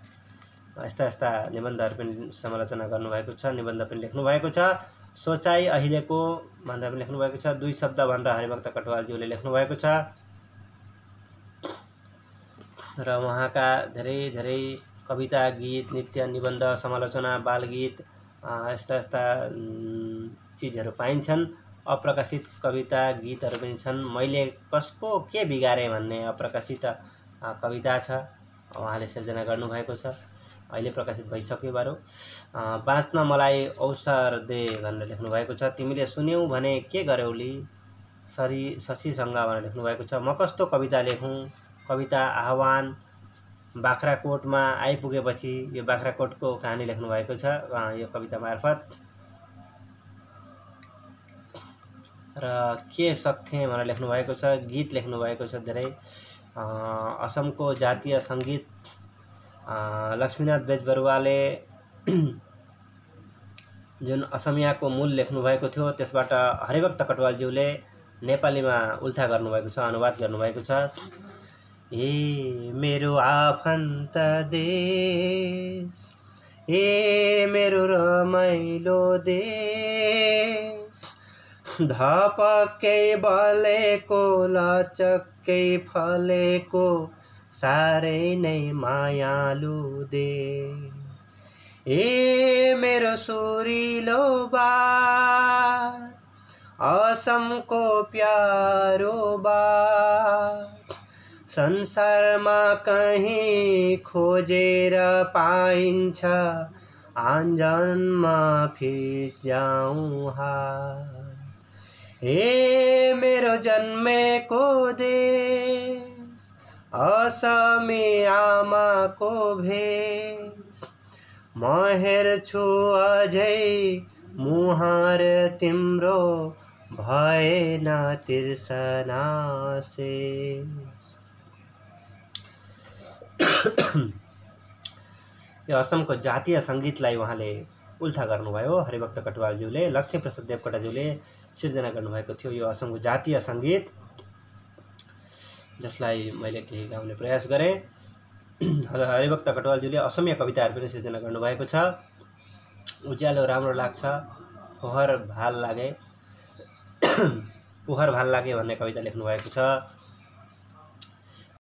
यस्ता निबन्धहरू पनि समालोचना गर्नुभएको छ। निबन्ध पनि लेख्नुभएको छ। सोचाइ अहिलेको भनेर पनि लेख्नुभएको छ। 2 शब्द भनेर हरिभक्त कटुवालज्यूले लेख्नुभएको छ। र उहाँका धेरै कविता, गीत, नित्य, निबन्ध, समालोचना, बालगीत यस्ता चिजहरू पाइन्छन्। अप्रकाशित कविता, गीतहरू पनि छन्। मैले कसको के बिगारेँ भन्ने अप्रकाशित कविता छ, उहाँले सिर्जना गर्नुभएको छ। अहिले प्रकाशित भइसक्यो बारो। बाँच्न मलाई अवसर दे भनेर लेख्नुभएको छ। तिमीले सुन्यौ भने के गर्यौली, शशीसँग भनेर लेख्नुभएको छ। म कस्तो कविता लेखौँ, कविता आह्वान, बाख्राकोटमा आइपुगेपछि यो बाख्राकोटको कहानी लेख्नुभएको छ यो कविता मार्फत। र के सक्थेँ भनेर लेख्नुभएको छ। गीत लेख्नुभएको छ धेरै। असमको जातीय सङ्गीत लक्ष्मीनाथ बेजबरुवाले जुन असमियाको मूल लेख्नुभएको थियो, त्यसबाट हरिभक्त कटुवालज्यूले नेपालीमा उल्था गर्नुभएको छ, अनुवाद गर्नुभएको छ। ए मेरो आफन्त देश, ए मेरो रमाइलो देश, धपक्कै बलेको लचक्कै फलेको, साह्रै नै मायालु देश। ए मेरो सुरिलो बार, असमको प्यारो बार, संसारमा कहीँ खोजेर पाइन्छ, आन्जनमा फिजाउँ हार। ए मेरो जन्मेको देश, असमी आमाको भेष, म हेर्छु अझै मुहार तिम्रो, भएन तिर्सना शेष। यो असमको जातीय सङ्गीतलाई उहाँले उल्था गर्नुभयो हरिभक्त कटुवालज्यूले। लक्ष्मीप्रसाद देवकोटाज्यूले सिर्जना गर्नुभएको थियो यो असमको जातीय सङ्गीत, जसलाई मैले केही गाउने प्रयास गरेँ। हरिभक्त कटुवालज्यूले असमिया कविताहरू पनि सिर्जना गर्नुभएको छ। उज्यालो राम्रो लाग्छ, पोहर भाल लागे भन्ने कविता लेख्नुभएको छ।